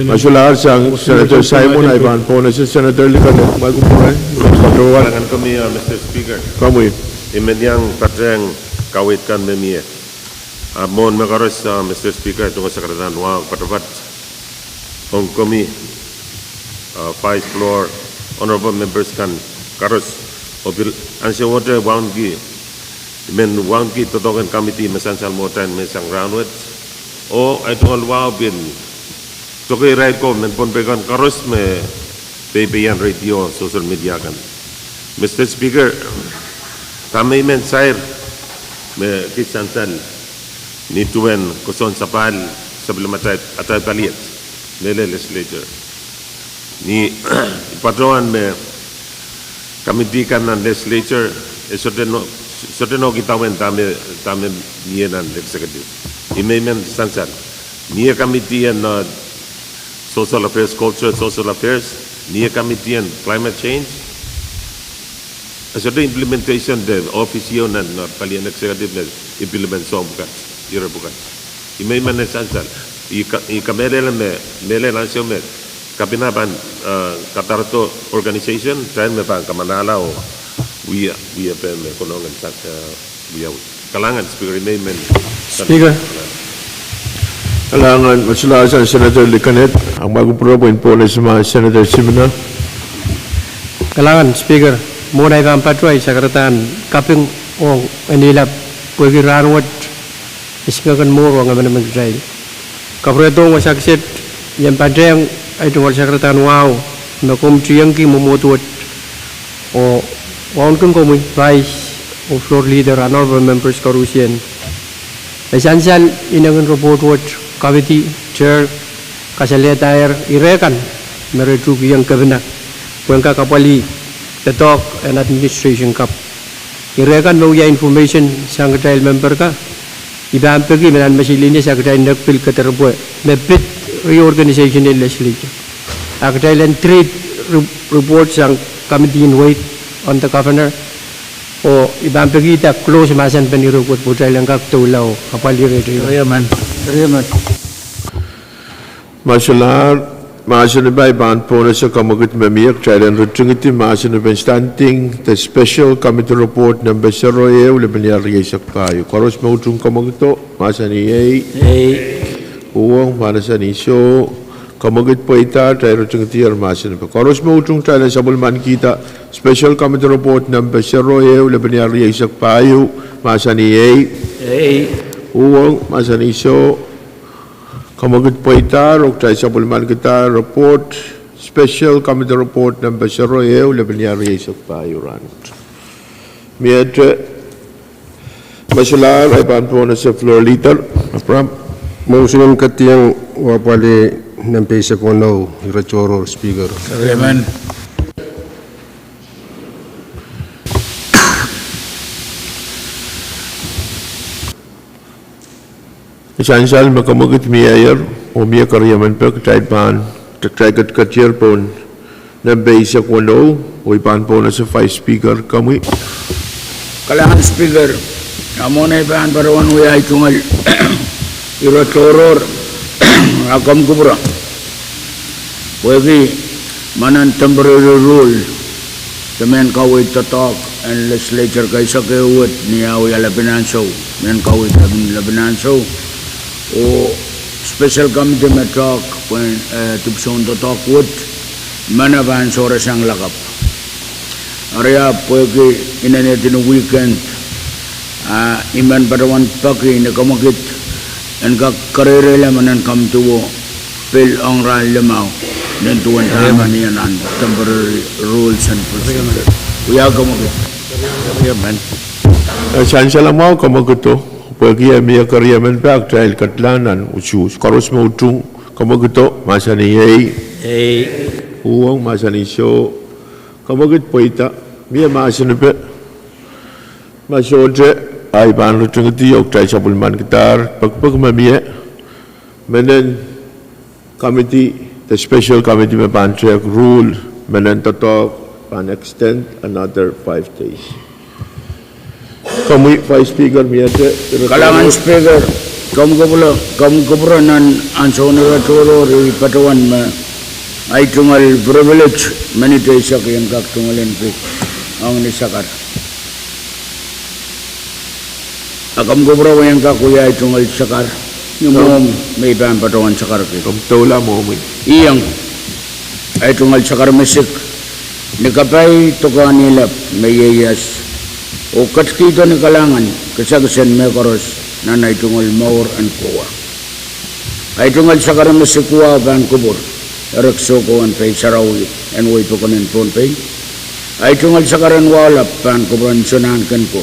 Masulahan sang Senator Simon ay ban po na si Senator Licanet. Magkumpulay. Kailangan kami, Mr. Speaker. Kami. Imenyang patreng kawit kan memie. Mohon makaros, Mr. Speaker, tunggu sekretarian wang patapat. Hong kami, 5th floor, honorable members kan karos. Obil, ansya water wanggi. Men wanggi totokan committee mesansal motan mesang roundwet. O ay tunggal wow bin. Tokoy right ko men Pohnpei kan karos me PPN radio social media kan. Mr. Speaker, kami men sair me kisansal ni tuan koson sapal sebelum atay kaliat ni legislature ni patroan me committee kan nan legislature soteno kita wen tame nienan executive imemen sansal ni committee and social affairs culture social affairs ni committee and climate change asode implementation de officio nan palian executive implement som bukan ira bukan imemen sansal i kamele mele lansio me kapinaban Kadkadaur organization dan me pan kamanala o we have me konongan we have kalangan speaker amendment Speaker kalangan masulahan sang Senator Licanet ang magpupropoin po na sa mga Senator Simona. Kailangan Speaker muna ibang patway sekretarian kaping o Manila pwede ranwat isikakan muro ang amanaman dahil kapretong wasaksit yang padang ay tungkol sekretarian wow na kumtiyang ki mumutuat o waon kung kumi vice o floor leader honorable members karusian esensyal inangan report wat committee chair kasaletayar irekan meretu yang kabinet Pwuhng kapali the talk and administration cup irekan mo ya information sang detail member ka ibang pergi menan masilini sa detail nakpil katerbo mebit reorganization in legislature detail and trade reports sang committee in wait on the governor o ibang pergi ta close masan penirupot detail ang kaktulaw kapali Riyaman. Masan ba ban po na sa kamagut mamiyak chailan rutungiti masan ba standing the special committee report number 0 leban riyasak payo karos mautung kamaguto masan ni Pwuhng masan iso kamagut po ita chailan rutungiti masan ba karos mautung chailan sabulman kita special committee report number 0 leban riyasak payo masan ni Pwuhng masan iso kamagut po ita rok chai sabulman kita report special committee report number 0 leban riyasak payo ranut miete masalah ay ban po na sa floor leader apram Mausungan katiyang wapali ng pesa kono irachoro speaker. Riyaman. Esensyal makamugot miyayer o miya karyaman pa katay ban katay katyar po na base ko no o ipan po na sa 5 speaker kami. Kailangan Speaker amo na ibaan parawan uyay tungal irotoro akam kubra pwede manan temporary rule temen kawit tatak and legislature kaysa kayawat niya uya labinanso men kawit labinanso o special committee metok when tupson tatak wood manaban sora sang lakap area pwede inanetin weekend iman parawan paki na kamakit and kakarere manan kam tuwo pil ang ral lamaw then tuwan tama niya nan temporary rules and procedures uya kamakit Riyaman. Esensyal mo kamaguto pwede miya karyaman pa katay katlanan usus karos mo utung kamaguto masan ni Pwuhng masan iso kamagut po ita miya masan pa masodre ay ban rutungiti ok tay sabulman kitar pagpag mamiya menen committee, the special committee may Pahrek rule menentotok and extend another 5 days. Kami Vice Speaker miyate Kalangan Speaker, kamu kupura nan ansonera toro ri patuan ma ay tungal privilege manite siya kayang kak tungalin pi ang ni sakar. Akam kupura wayang kak kuya ay tungal sakar. Yung may ban patuan sakar ki. Kamtula mo mo. Iyang ay tungal sakar mesik. Nikapay tuka nilap may yayas. O katkito ni kalangan kasagasan may koros na naitungol maur ang kuwa. Ay tungal sakar mesik kuwa ban kubur. Raksoko ang pay sarawi and way po kanin Pohnpei. Ay tungal sakaran walap ban kuburan sunahan kan po.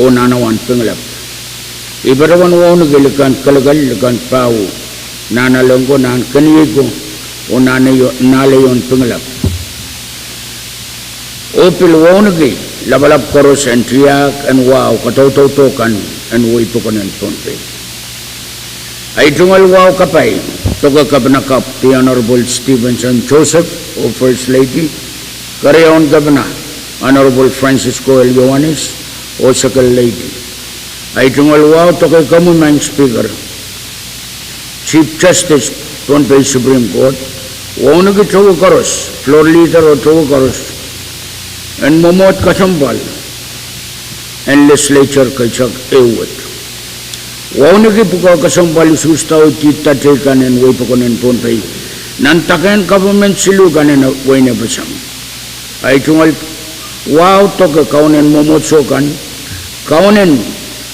O nanawan penglap. Ibarawan wao nagilikan kalagal likan Pwuhng. Nanalongko nan kaniyego o nalayon penglap. O pilwaw nagi labalap koros and triyak and wow katautokan and way po kanin Pohnpei. Ay tungal wow kapay. Toga Kabinakap, the Honorable Stevenson Joseph, o First Lady, Karayon Gabina, Honorable Francisco L. Yohanes, o Second Lady. Ay tungalwaw toka kamu mang Speaker, Chief Justice, Pohnpei Supreme Court, wao nagi toga koros, floor leader o toga koros, and momot kasambal, and legislature kaysak ewet. Wao nagi pukaw kasambal sustaw kita tekanen way pakonen Pohnpei nantaken government silugan na way na basam ay tungal wow toka kaunen momotsokan kaunen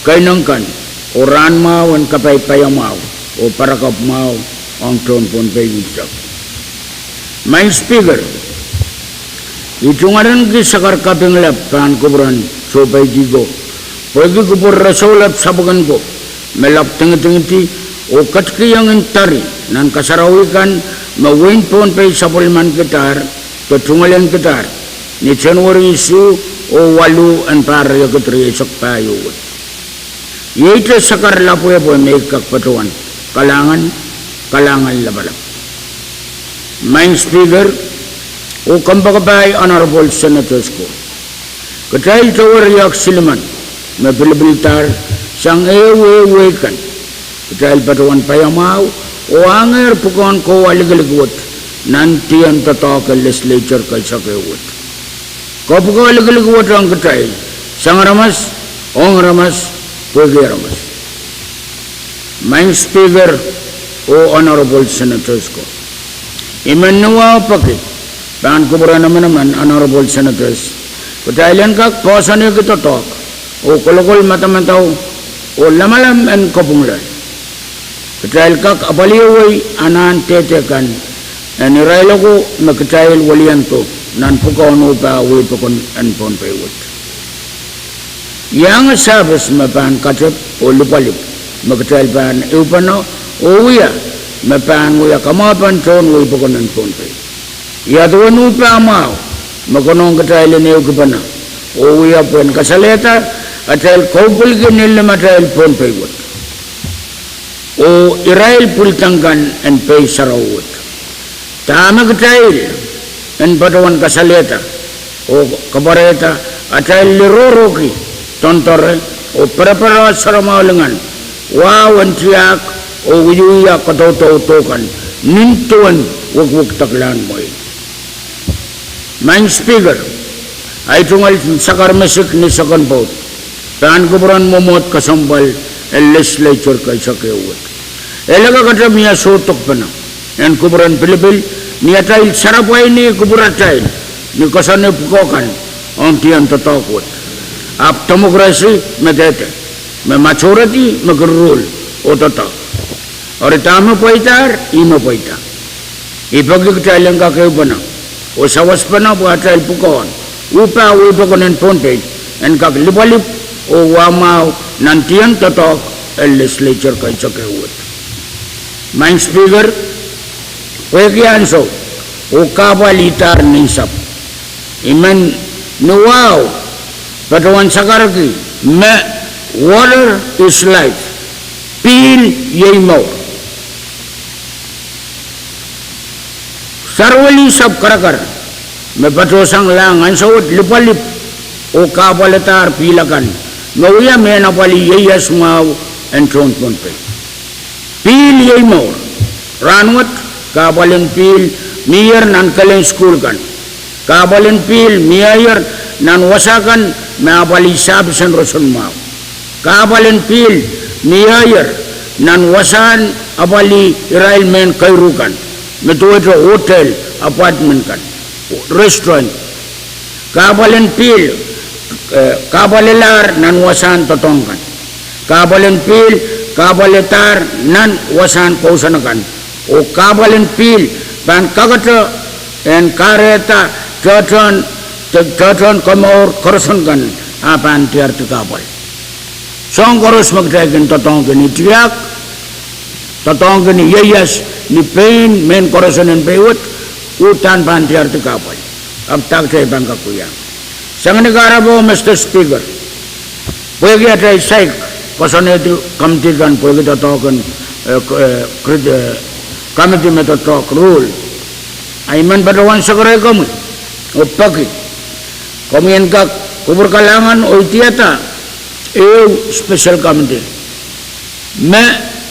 kainangkan o ranmaw ang kapaypayamaw o parakap maw ang ton Pohnpei wisak. My Speaker, itungaran ki sakar kaping lap pan kubran sopay digo pwede kubur rasolap sabagan ko melap tengah-tengah o katki yang entari nan kasarawikan mawin Pohnpei sapulman ketar ketungalan ketar ni Januari isu o walu an Pahrek ketri esok payo yaitu sakar lapu ya boleh mekak patuan kalangan labalap. My Speaker o kambagabay Honorable Senators ko katay tawar yak silman mabilibilitar sang ewe kan dahil patuan payamaw o anger pukon ko aligaligwat nanti ang tatok legislature kay sa kewat ko puko aligaligwat ang katay sang ramas ong ramas pwede ramas. My Speaker o Honorable Senators ko imanuwa paki paan kubura naman Honorable Senators katailan kak pasan yung kitatok o kolokol matamantaw o lamalam and kopunglan. Katayal kak apaliyaway anan tetekan na nirayla ko makatayal waliyanto nan pukaw no pa away pakon and Pohnpei wot. Yang sabes mapan kacap o lupalip makatayal pan iupano o uya mapan uya kamapan ton way pakon and Pohnpei. Yatuan upa amaw makonong katayal niyo kupana o uya puen kasaleta atal kaupul kinil matal Pohnpei wot o irail pultangkan and pay sarawot tama katail and patuan kasaleta o kabareta atal liroroki tontore o para saramalingan wow and triyak o wiyuya katautokan nintuan wag taklan mo. My Speaker ay tungal sakar mesik ni sakan boat Paan kuburan momot kasambal legislature kay sa kewat. Elaga kata miya sotok pa na. Yan kuburan Pilipil, niya tayo sarapay ni kuburan tayo. Ni kasane pukokan, ang tiyan tatakot. Ap demokrasi, medete. May maturity, mag-rule, o tatak. Ori tama po itar, ino po itar. Ipagkikita lang kakayo pa na. O sawas pa na po atay pukawan. Upa ko ng Pohnpei, and kaklipalip, o wamaw nantiyan tatak legislature kay sa kewat. My Speaker, Pwuhng o kabalitar nisap. Iman nuwaw patawan sakaraki me water is life. Pil yay mo. sarwali sab karakar me patosang lang ansawut lipalip o kabaletar pilakan ngawya me napali yeyas mau entron Pohnpei pil yey mau ranwat kabalen pil miyer nan kalen school kan kabalen pil miyer nan wasakan me abali sabsan roson mau kabalen pil miyer nan wasan abali railman kairukan metueto hotel apartment kan restaurant kabalen pil kabalelar nan wasan totongkan kabalen pil kabaletar nan wasan pausanakan o kabalen pil ban kagata en kareta teton komor korson kan apan tiar kabal song koros magdagan totongkan itiak totongkan yeyas ni pain men korson en bewut utan pan tiar kabal ab tak tay bangka kuya sang negara bo Mr. Speaker pwede atay saik kasane itu kamtikan pwede tatokan committee metotok rule aiman padawan sagaray kami upaki kami yang kubur kalangan o tiata special committee me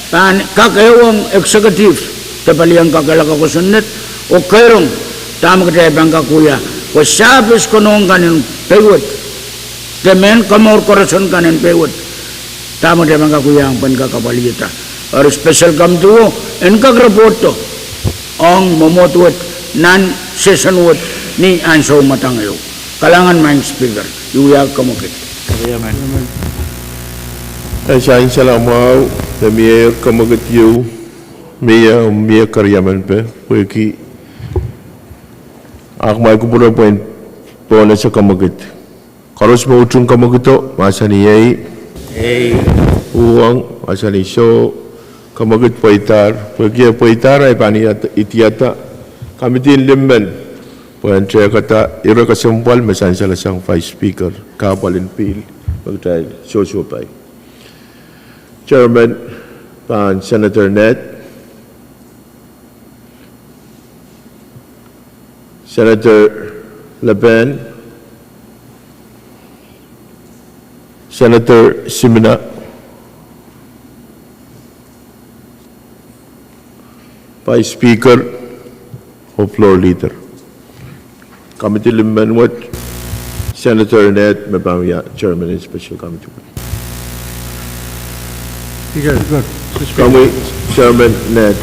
pan kakewang executive tapaliang kakalaka ko sunnet o kairong tama katay bangka kuya o sabis konong kanin pewot temen kamor korasyon kanin pewot tama katay bangka kuya ang pankakabalita or special committee enkag reporto ang momotuot nan session wot ni anso matangayo kalangan maing speaker yuya kamukit Saing salamau the mayor kamukit yu mayor karyaman pe pweki akmay kupura point po na sa kamukit karos mo utung kamukito masani yay Pwuhng masani so kamagit poitar ay pani itiata kami din limben puan saya kata ira kasumpal masan salah sang vice speaker kapalin pil magtay pai chairman pan Senator Ned Senator Leben Senator Simina Vice Speaker o Floor Leader. Committee Limban what Senator Ned Mabamya, Chairman and Special Committee. Speaker. Committee Chairman Ned,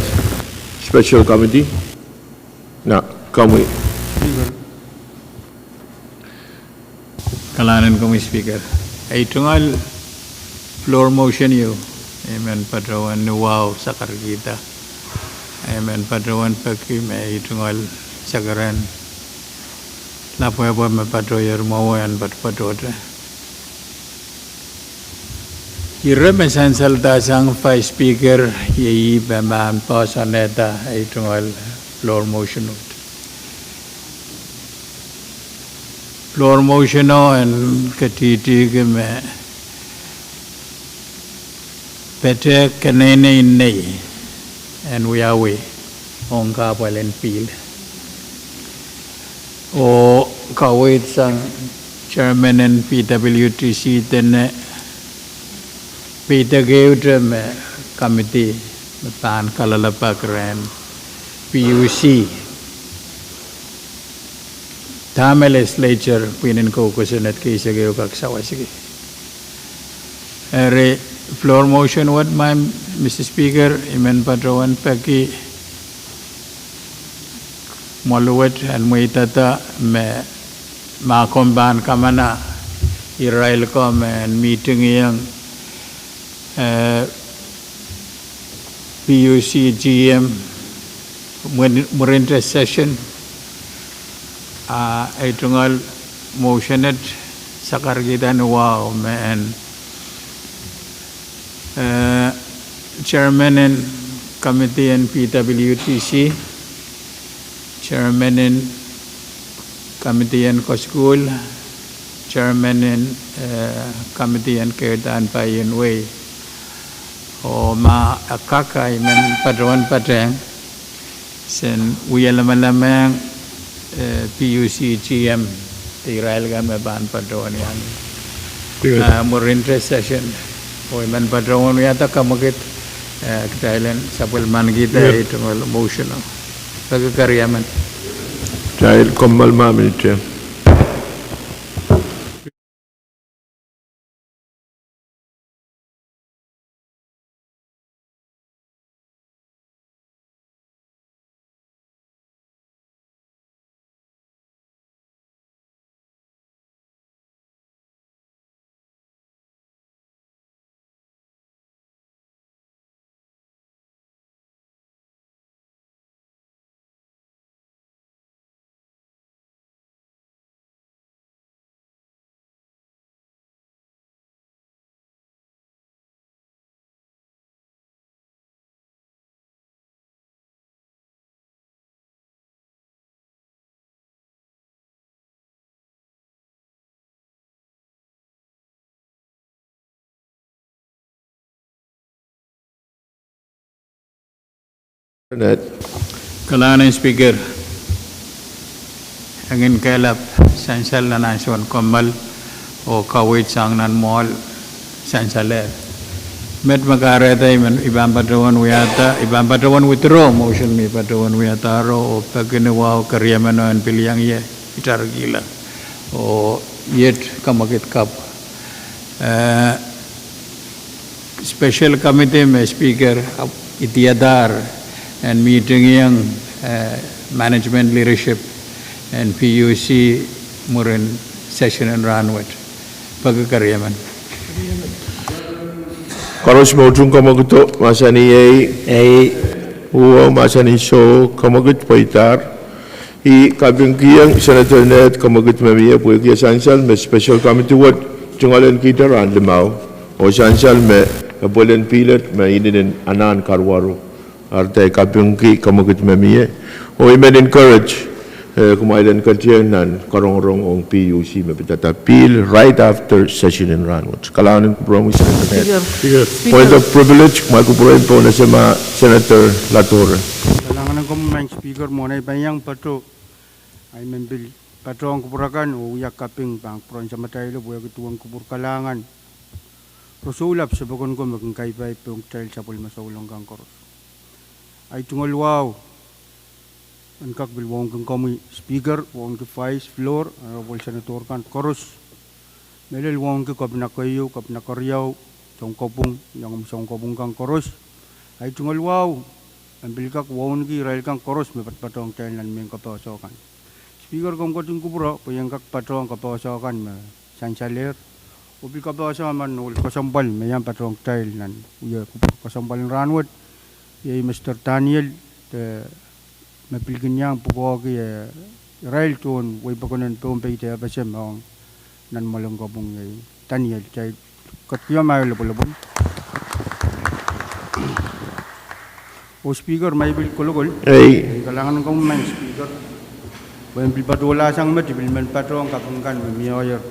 Special Committee. Na, Committee. Kalanan kami Speaker. Ay tungal floor motion yu. Amen patrawan wow sakar kita. Amen patrawan pagi me tungal sakaran. Lapo apa me patroyer mawan patroda. Ira mesan salta sang vice speaker yei baman pasaneta ay tungal floor motion. Floor motion and katiti ke me pete kanene nei and we are way on kapalen field o kawit sang chairman and PWTC tene Peter Gautre me committee me pan kalalapakran PUC Tama Legislature pinin ko kusunat kay sige kaksawa sige. Floor motion what my Mr. Speaker imen patrawan paki maluwat and muitata me makomban kamana Israel ko and meeting yang PUC GM murinta session ay tungal motionet sakar kita wow man chairman and committee and PWTC chairman and committee and school chairman and committee and Kadkadaur payin way o ma akakay men padron padreng sen uyalalamang PUC GM Israel kan ban padron yang more interest session oi man padron ya ta kamagit Thailand supplement kita itu motion bagi karyaman Child Kamal Mamit. Kalana speaker angin kalap sansal na nasion kamal o kawit sang nan mall sansaler met magare tay man ibang patawan withdraw motion mi patawan wiyata ro o paginawa o karyaman no piliang ye itar gila o yet kamakit kap special committee me speaker itiadar and meeting yang management leadership and PUC Murin session and run with pagkakaryaman. Karos Pwuhng kamaguto masani Pwuhng masani show kamagut paitar I kabingkiyang Senator Net kamagut mamiya Pwuhng sansal me special committee what jungalan kita ran limau o sansal me kabulan pilat me inin anan karwaro Artai kapungki kamagut mamiye. O imen encourage kumailan katiyanan karong-rong ong PUC mapitatapil right after session and run. Kalahanin ko po sa internet. Point of privilege, magkupurin po na sa Senator Latorre. Kailangan ko mga speaker mo na ibayang pato ay membil pato ang kupurakan o uyak kaping pang puron sa mataylo buhay kituwang kupur kalangan. Prosulap sa bakon ko magkakaibay pong child sa pulmasaulong kang koros. Ay tungal wow angkak bilwong kang kami speaker wong ke vice floor honorable senator kan koros melel wong ke kapna karyaw tong kopung yang song kopung kang koros ay tungal wow ambil kak wong ki rail kang koros me patong tenan men kapasokan speaker kong koting kubro payang kak patong kapasokan me sansaler ubil kapasokan man ul kosambal me yang patong tail nan uya kosambal ranwat Yai Mr. Daniel mapilgin yang pukok ya rail tuon way pakunan Pohnpei te FSM ang nan malong kabung yai Daniel cai katya mai lebon o speaker mai bil kologol kalangan kong main speaker wen bil padola sang mat bil men patong kapung kan mioyer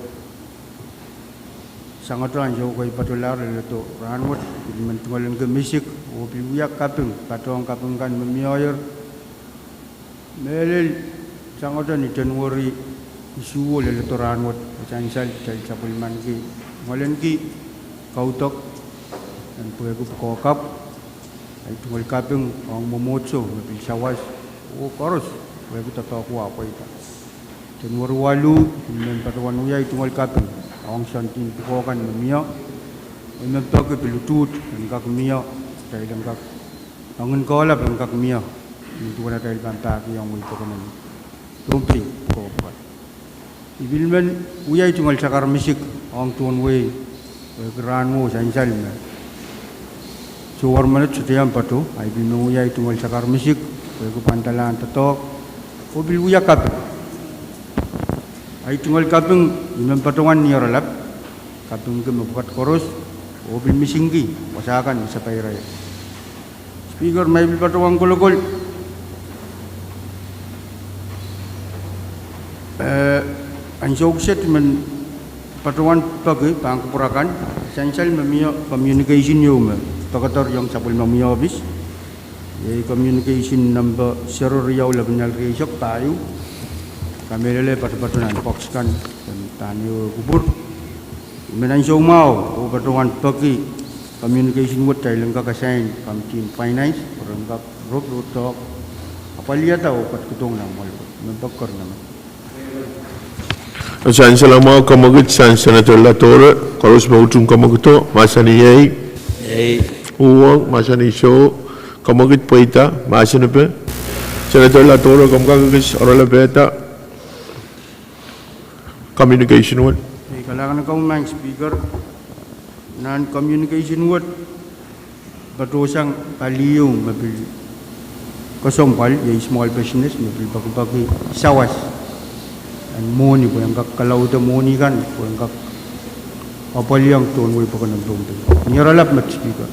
sangatran jauh kau patular itu ranwat mentualan ke misik o biuyak kapung patong kapung kan memioyer melel sangatran ni Januari isu oleh itu ranwat sansal cai sapul manki ngalen ki kautok dan pueku kokap itu ngol kapung ang momotso bil sawas o koros pueku tataku apa itu Januari walu men patuan uya itu ngol kapung Ang santin pukokan mamiya, ay nagtagay pilutut, ang kakamiya, dahil ang angon kalap ang kakamiya, hindi ko na dahil bantaki ang wito ko namin. Tumping, pukokan. Ibilman, uyay tungal sa karmisik, ang tuanway, geraan mo sa insal na. So, warmanat sa tiyang pato, ay bilman uyay tungal sa karmisik, ko pantalaan tatok, o biluya kapit. Ay tungal kapung imam patungan ni oralap kapung ke mabukat koros o bil misinggi wasakan sa payray speaker may bil patungan kolokol ang sukset men patungan pagi pangkupurakan sansal mamiyo communication yung Kadkadaur yung sapul mamiyo office communication number 0 riyaw labnal riyok tayo. Kami lele patapatunan box kan tanyo kubur. Menansyo mau o patuan pagi communication word tayo lang kakasain kamtin finance orang kap road talk. Apa lihat tahu pat kutong na mo membakar naman. Asan selama kamagit san Senator Latore Koros Pwuhng kamaguto masani yay Pwuhng masani show kamagit poita masani pe Senator Latore kamagagis orala beta communication word. Kailangan ng mang speaker non communication word batosang paliyong mabil kasompal yung small business mabil bagi sawas and money po yung kakalauta money kan po yung kapaliyang tuon mo po ka ng tuon niralap mat speaker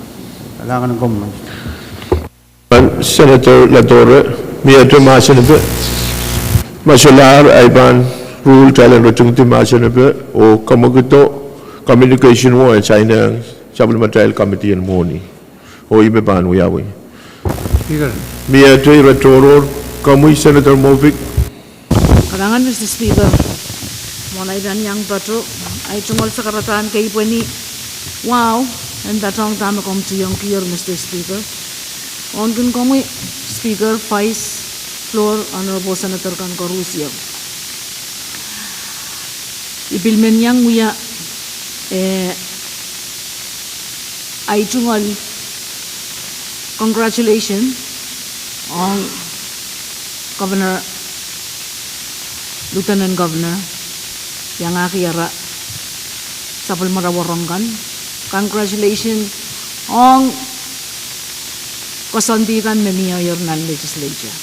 kailangan ng mang Senator Latore miyato masani pe masular ay ban rule talent rotung ti masani pe o kamaguto communication word sa inang supplementary committee and money o ibe ban uyawi speaker miyato Latore kamuy Senator Movic Karangan Mr. Speaker, mula idan yang patro ay tungkol sa karataan kay Pwuhng. Wow, and datang tama kom tuyong clear Mr. Speaker. On kun komi Speaker Vice Floor Honorable Senator Kadkadaur. Ibilmen yang wiya ay tungkol congratulations on Governor Lieutenant Governor yang akira sa Pulmarawaronggan. Congratulations on kasandikan me mayor ng legislature.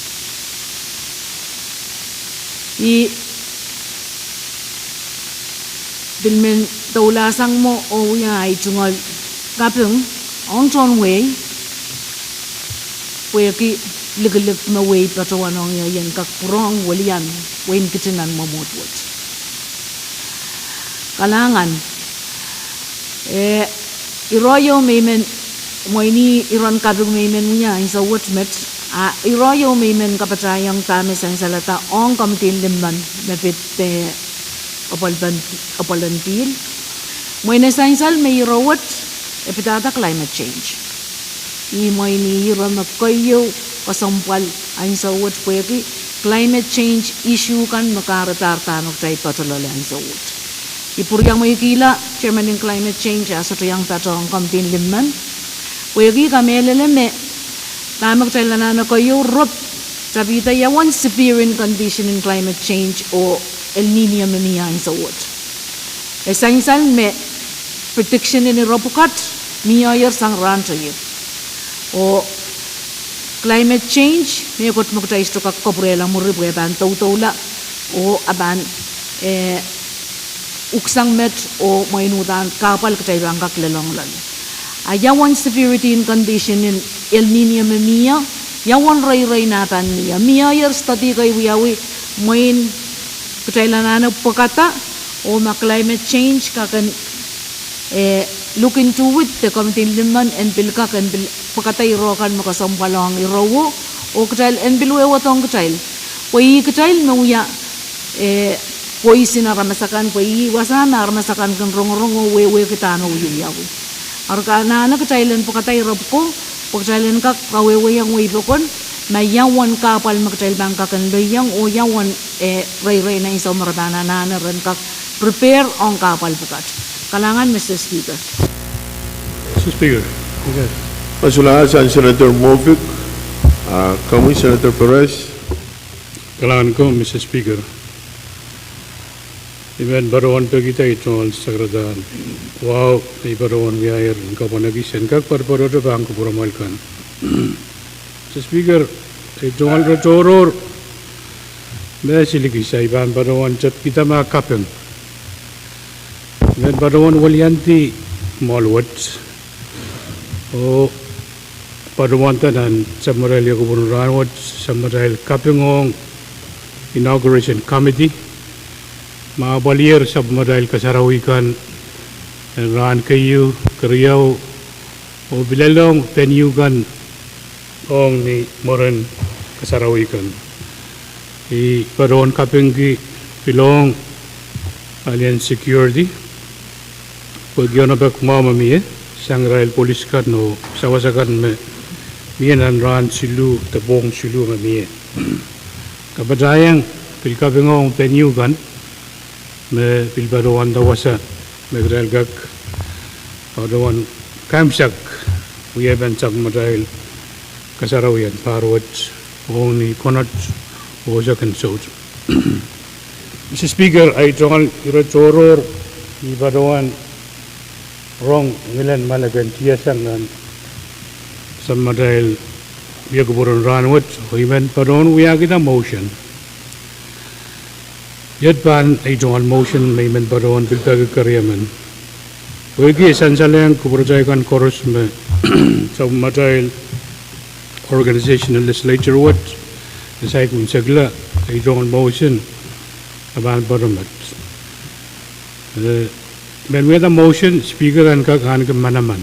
Bilmen taulasang mo o ay tungol kapung on John Way pweki ligalig maway patawanong yan kakpurong walian wain kitinan mamutwot. Kalangan iroyo maymen mo ini iron kadung maymen niya sa wotmet iroyo maymen kapatayang tamis ang salata on kamtin limban mapit opalantil mo ini sainsal may irowot epitata climate change mo ini iron kayo kasampal ang sa wot pwede climate change issue kan makaratartanok tayo patulala ang sa wot. Ipuryang may kila, Chairman ng Climate Change, aso tuyang tatong kamtin limman. Pwede kami lalame, tamag tayo na kayo rot, sabi tayo one severe condition in climate change o El Nino mamiya ang sa wot. Esansal me, prediction ni Ropukat, miyayer sang rantayo. O climate change, may kot mo tayo ito kakobrela mo rin aban taw-tawla o aban uksang met o mainutan kapal katay ang kaklalong lalo. Ayawan severity in condition in El Nino mamiya, yawan ray-ray natan niya. Miyayer study kay wiyawi main katay lanano pagkata o ma-climate change kakan look into it, the committee liman and bilka kan pagkatay rokan makasampalang irawo o katay and bilwewa tong katay. Pwai katay mawya pwai sinaramasakan pwai wasana armasakan kan rong-rong we kita no yuyawi. Arka na katay len pagkatay robko pagkatay len kak kawewe yang we bokon mayawan kapal makatay bangka kan loyang o yawan ray-ray na isaw maradana na ren kak prepare ang kapal pukat. Kalangan Mr. Speaker. Mr. Speaker. Masulasan Senator Movic, kami Senator Perez. Kalangan ko Mr. Speaker. Iban barawan pa kita ito ang sagradan. Wow, ay barawan biyayer ka pa nagisan kag parparo pa ang kupuramalkan. Mr. Speaker, ito ang ratoror. Dahil siligi sa iban barawan chat kita makapeng. Iban barawan walianti malwat. O barawan tanan sa marahil yung kupunuranwat sa marahil kapengong Inauguration Committee. Mga balier sa marahil kasarawikan raan kayo, karyaw o bilalong venue kan ong ni moren kasarawikan. I Baron Kapingi Pwuhng Alien Security Pagyon na bak mama miye Sangrail Police Card no sawasakan me miye nan ran silu tabong silu nga miye kabadayang pilkabingong penyugan me pilbadoan dawasa me grelgak padawan kamsak uyeban sak madail kasarawian parwat ong ni konat Oja consult. Mr. Speaker, I join Irachoror, Ibadawan, wrong, Milan Malagan, Tiasangan, Samadail, Yagaburan Ranwat, Wiman Padon, we are getting a motion. Yet ban a joint motion, Mayman Padon, Biltag Kariaman. Wiki Sansalan, Kubrajakan Korosme, Samadail Organization and Legislature what? The cycle segla a joint motion about Parliament. When we had a motion, Speaker and Kak Hanika Manaman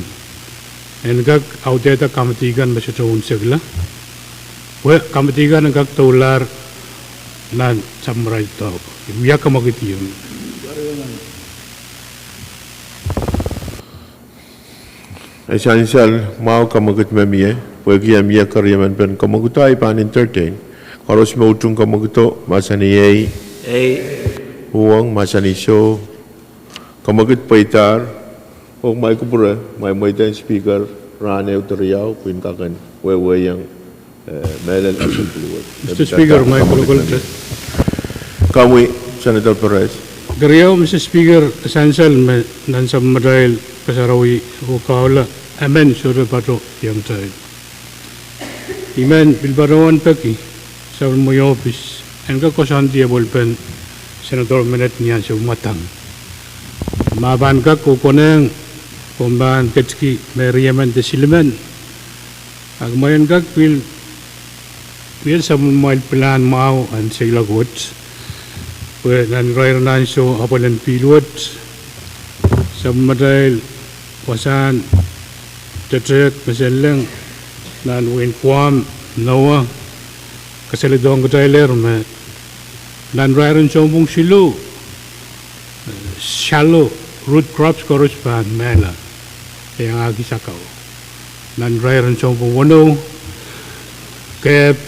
and Kak out there the committee gun Mr. Segla. Well, committee gun and Kak Tolar Nan Samurai Top. We are Kamagitium. Essential mau kamagut memie, wagi amia kariaman pen kamagutai pan entertain. Harus mautung kamaguto masani ay Pwuhng masani show kamagut paitar o may kupura may ten speaker rane uteriau kuin kakan wewe yang melel asul keluar. Mr. Speaker, may kulukul kami Senator Pahrek. Gariyaw, Mr. Speaker, essential nan sa madail kasarawi o kaula amen sura pato yang tayo. Iman bilbarawan peki sa mo office ang kakosanti bolpen Senator Menet niyan sa umatang. Maban ka kukuneng pumban ketski meriaman de silman. Agmayan ka will sa mo plan mau an silagot. We nan rayran so apolan pilot sa madail wasan tetrek meseleng nan win kwam nawa kasalidong ko trailer me nan rayran sombong silu shallow root crops correspond mela yang agi sakaw nan rayran sombong wano kep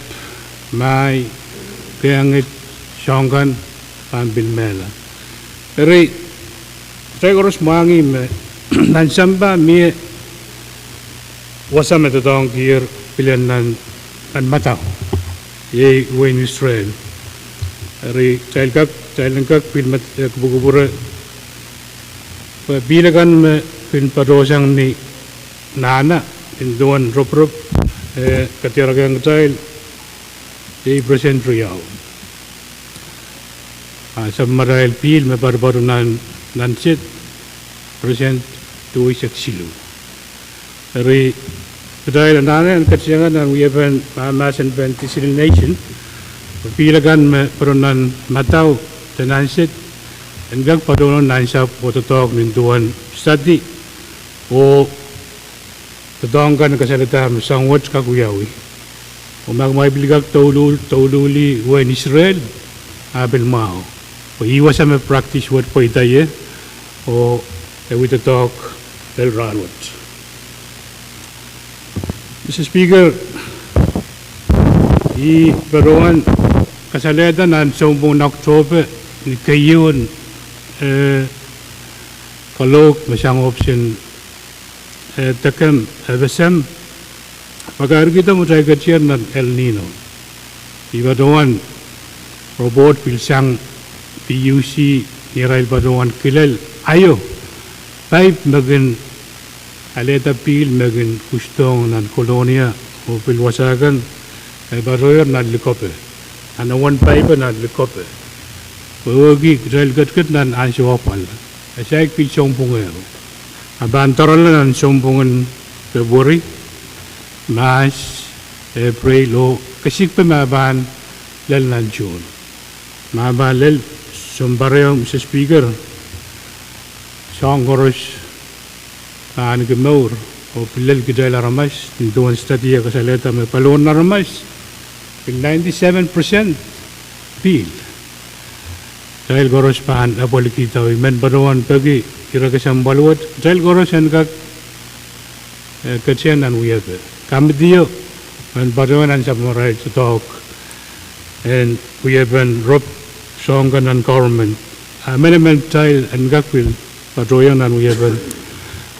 mai kayangit songkan pambil mela eri tregoros mangi me nan samba mi wasam ito dong gear pilihan nan mataw ye wen Israel eri child kak pin mat kubukubura bilagan me pin padosang ni nana in doan rop katiragang child ye present riyaw sa marail pil me barbaru nan sit present tuwi silu eri Dahil nana ang katsiyangan ng uyapan Mamas and Venticil Nation, pilagan perunan mataw tenansit, hanggang padunon nansap o totok ninduan study o totongkan kasalita sangwat kakuyawi. O magmaibiligag taululi wen Israel, abel mao. O iwas sa practice what po itaye o ewi totok del ranwat. Mr. Speaker, i baruan kasaleda nan sombong Oktober ni kayun kalok masyang option takam FSM pag kita mo tayo katsyan ng El Nino i baruan robot pilsang PUC ni Rail baruan kilal ayo pipe magin aleta pil magin kustong nan kolonia o pilwasagan ay baroyer nan likope anawan pipe nan likope wagi rail gatkat nan ansyo opal asay pil sompungero abantaran nan sompungan February March April o kasik pa maban lal nan June maban lal sombareo Mr. Speaker song koros An gemaur o pilal kita la ramas tuan stadia ka saleta me palon na ramas 97% pil dahil goros pan apol kita men barawan pagi kira ka sambalwat dahil goros an ka kacen an wiya kami dio and barawan an samurai to talk and we have been rob songan and government amendment tile and gakwil patroyan and we have been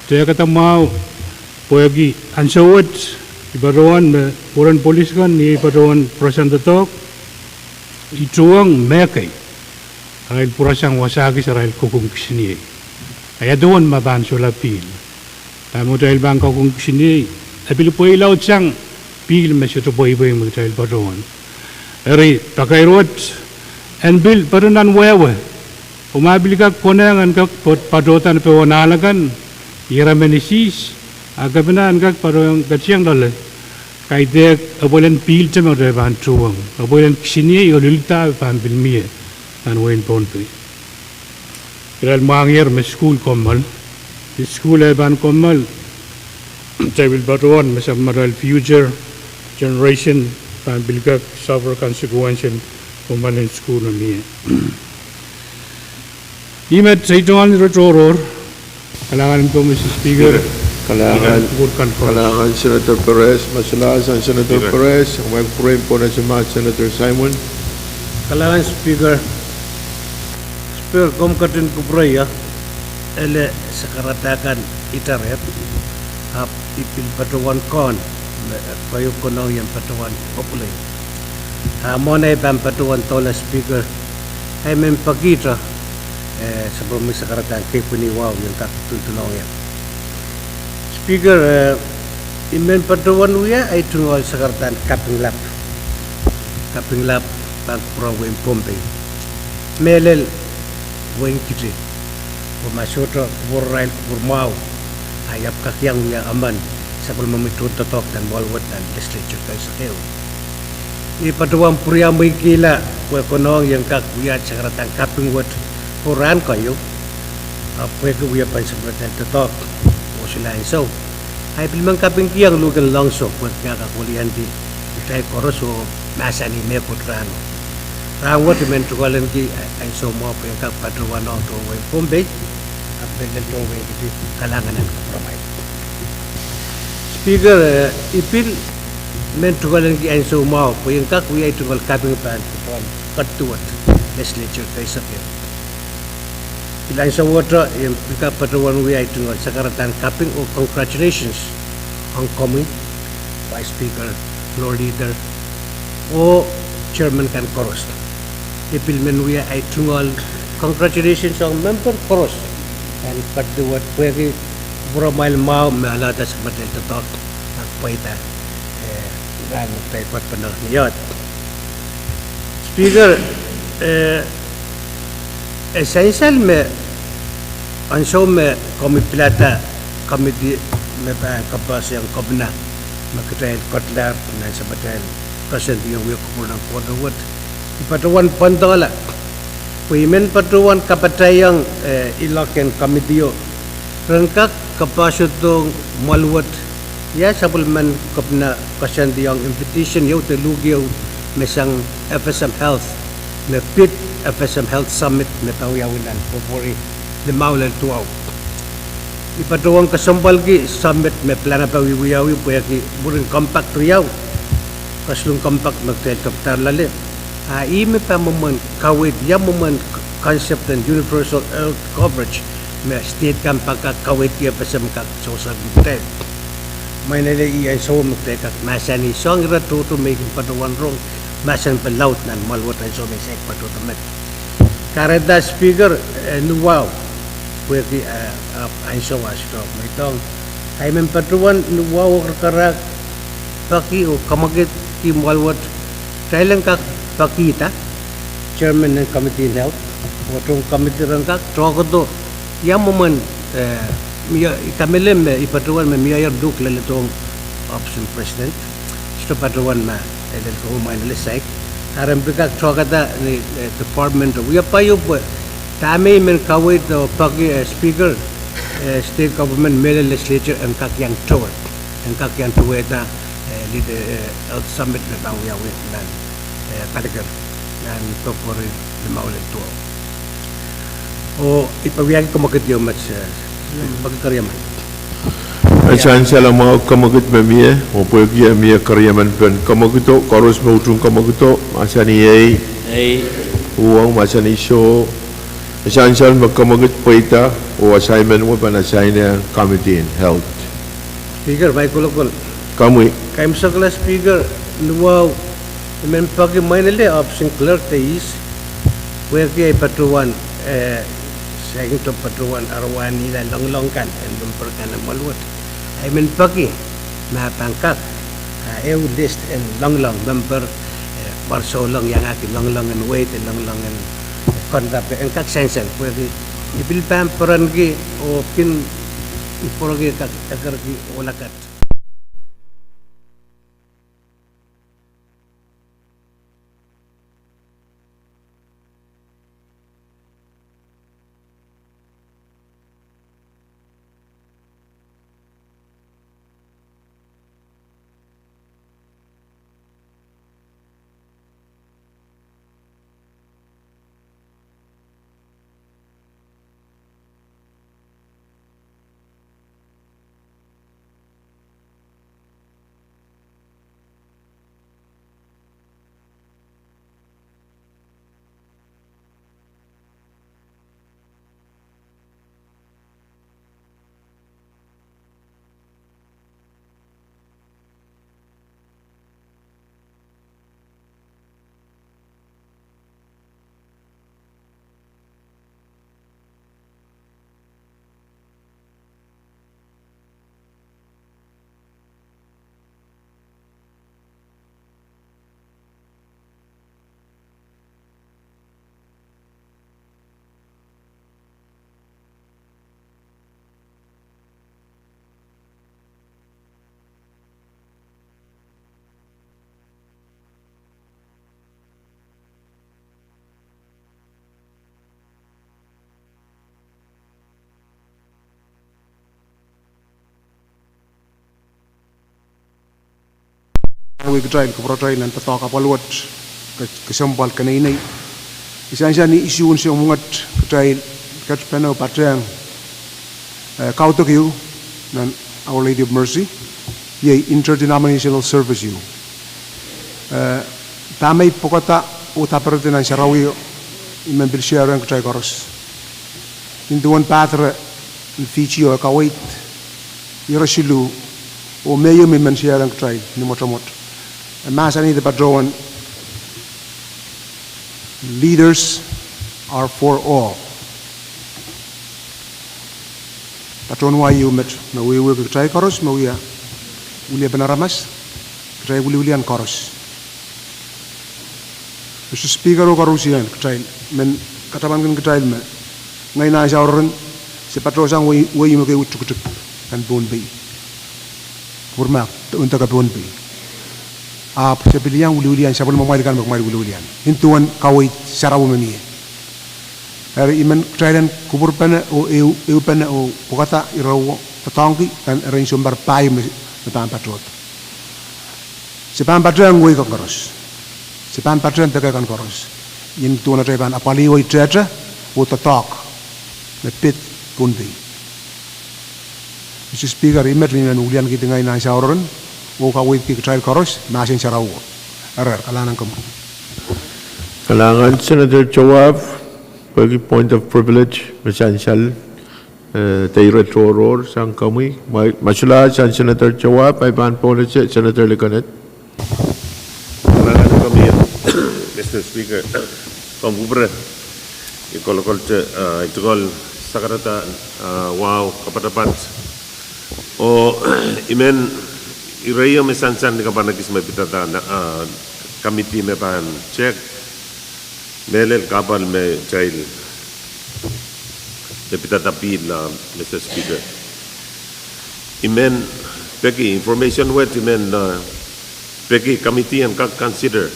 saya kata mau Pwuhng ansawat ibaruan foreign police kan ni ibaruan perasan tetok ituang mekai ay purasang wasagi sa rahil kukung kisini ay doon maban sulapil tamo dahil bang kukung kisini apil po ilaw siyang pil masito po iba yung magdahil baruan eri pakairot and bill parunan wewe umabili ka konangan ka padotan pe wanalagan iramenisis agabenan gak parang kacang dole kaide abolen pil tema de ban Pwuhng abolen sini yolulta ban bilmie an wen Pohnpei kral mangir me school komal school ban komal table baron me samaral future generation ban bilgak suffer consequential komal in school mie imet saiton rotoror kalangan ko Mr. Speaker Kalangan Senator Perez, masalasan Senator Perez, ang mag-frame po na si Senator Simon. Kalangan Speaker, komkatin ko praya, ele sekaratakan itaret, ipil patuan kon, payo ko nang yung patuan populay. Mona ipang patuan tola Speaker, ay may pagkita, sebelum sekaratakan kay puniwaw yung tutulong yan. Speaker, imen patuan uya ay tunggal sekaratan kaping lap pag kurang wen Pohnpei melel wen kiti pumasyoto burrail burmau ayap kakyang uya aman sebelum memitun totok dan walwat dan legislature kay sakeo i patuan puriya may kila kwe konong yang kak uya sekaratan kaping wat puran kayo apwe ko uya pan sekaratan totok sila iso ay pilmang kaping kiyang lugan langsok pag kakakulian di itay koros o nasa ni me putrano rawat men tukalan ki ay so mo pa yung kapatruan ng tuway Pohnpei at bigyan tuway kiti kalangan ng kapramay Speaker ipil men tukalan ki ay so mo pa yung kakuya tukal kaping pan katuat legislature kay sakit ilan sa water yung kapatuan we ay tungkol sa karatan kaping o congratulations ang coming Vice Speaker, Floor Leader o Chairman kan Koros ipilmen we ay tungkol congratulations ang member Koros and patuat pwede buramal mau mealata sa batel totok at paita dan tayo patpanag niyot Speaker essential me anso me kami pilata kami di me ba kapas yang kabna makitail kotlar na sa batal present yung we ko ng podawat ipatuan pandola Pwuhng patuan kapatayang ilaken kamidio rangkak kapasutong malwat ya sabulman kapna kasan diyang invitation yaw telugyaw mesang FSM Health me pit FSM Health Summit na tawiyawinan popori limaw lang tuwaw ipatuwang kasambal ki summit me plana pawiwiyawi puya ki buring compact riyaw kaslong compact magtayad kapitar lalim ime pa maman kawit ya maman concept and universal health coverage me state kan pagkakawit ki FSM kak sosag magtayad may nalai iyan so magtayad kak masani so ang ratuto may patuwan rong masan pelaut nan malwat ay so may sek patutamet kareda Speaker nuwaw pwede ay so wasito may tong ay men patuan nuwaw karak paki o kamagit ki malwat kailan ka pakita Chairman ng Committee on Health watong committee rangkak trokodo yamuman kamilem ipatuan may miyayar duk lalitong option president ito patuan ma el ko humain lesek aram bigak trokada ni department we payo tame men kawit pagi Speaker state government mele legislature and kak yang toward and kak yang toward na leader health summit na tang ya with nan Kadkadaur nan to for the maulet to o ipawiyag ko makityo mas pagkaryaman Essential mau kamakit memie, opoi mie karyaman pen kamakito koros mautung kamakito masani uang masani show essential makamakit poita o assignment mo pan assign committee in health. Speaker, may kulokol. Kamu Kaim sakla speaker, luwaw men pagi mainile option clerk teis where ki patruan second to patruan arwani la long kan and memperkan maluat. I mean pagi na pangkat eu list and long member barso long yang akin long and wait and long and conduct and kak sensen where the ibil pam peran ki o kin iporogi kak agar ki olakat. we try ko pro try nan to ka palwat ke sambal kanai isansa ni issue un se mungat try kat pano patang kauto kiu nan Our Lady of Mercy ye interdenominational service you tamay pokota utaperte nan sharawi member share ang try koros into one patra feature ka wait irashilu o meyo min man share ang try ni motomot Masani the Padroan leaders are for all. Patron wa you met na we try koros na we ulia benaramas try ulian koros. Mr. Speaker o korusian try men kataban kan try me ngai na sa oron si patrosang we you ke utuk kan Pohnpei. Purmak unta ka Pohnpei. Sa pilihan uli-ulian, siya pala mamailikan magmamail uli-ulian. Hintuan kawait saraw mamiya. Pero iman trailan kubur pa na o eu pa na o pukata iraw patangki kan rin sumbar payo na pampatrot. Si pampatrot ang uwi kang koros. Si pampatrot ang tagay kang koros. Yung tuwan na trailan apaliway tretra o tatak na pit Pohnpei. Mr. Speaker, iman rin ulian kita ngayon na sa oron o kawit ki trial koros masin saraw arar kalanan kamu kalangan Senator Chawab bagi point of privilege essential director sang kami masula Senator Chawab ay ban policy Senator Lekanet kalangan kami Mr. Speaker kamu ber ikolokol itugol sakarata wow kapatapat o imen Iraya mesansan ni kapan lagi semai pitata committee me pan check melel kapal me jail de pitata pil Mr. Speaker imen peki information wet imen peki committee and consider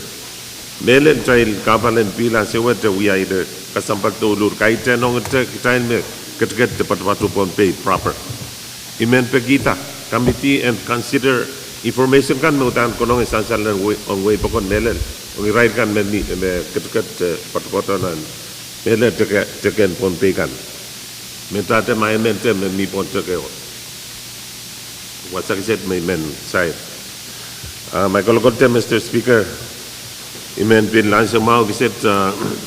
Melen child kapalan pila se wet we either kasampak to ulur kaitan ong child me ket Department of Pohnpei proper. Imen pegita committee and consider information kan mengutan konong esansal dan on way pokon melel on right kan men ket Department melel teken Pohnpei kan. Mentate mai mente men mi pon teke. What I said my men side. My colleague, Mr. Speaker, imen pin langsung mau visit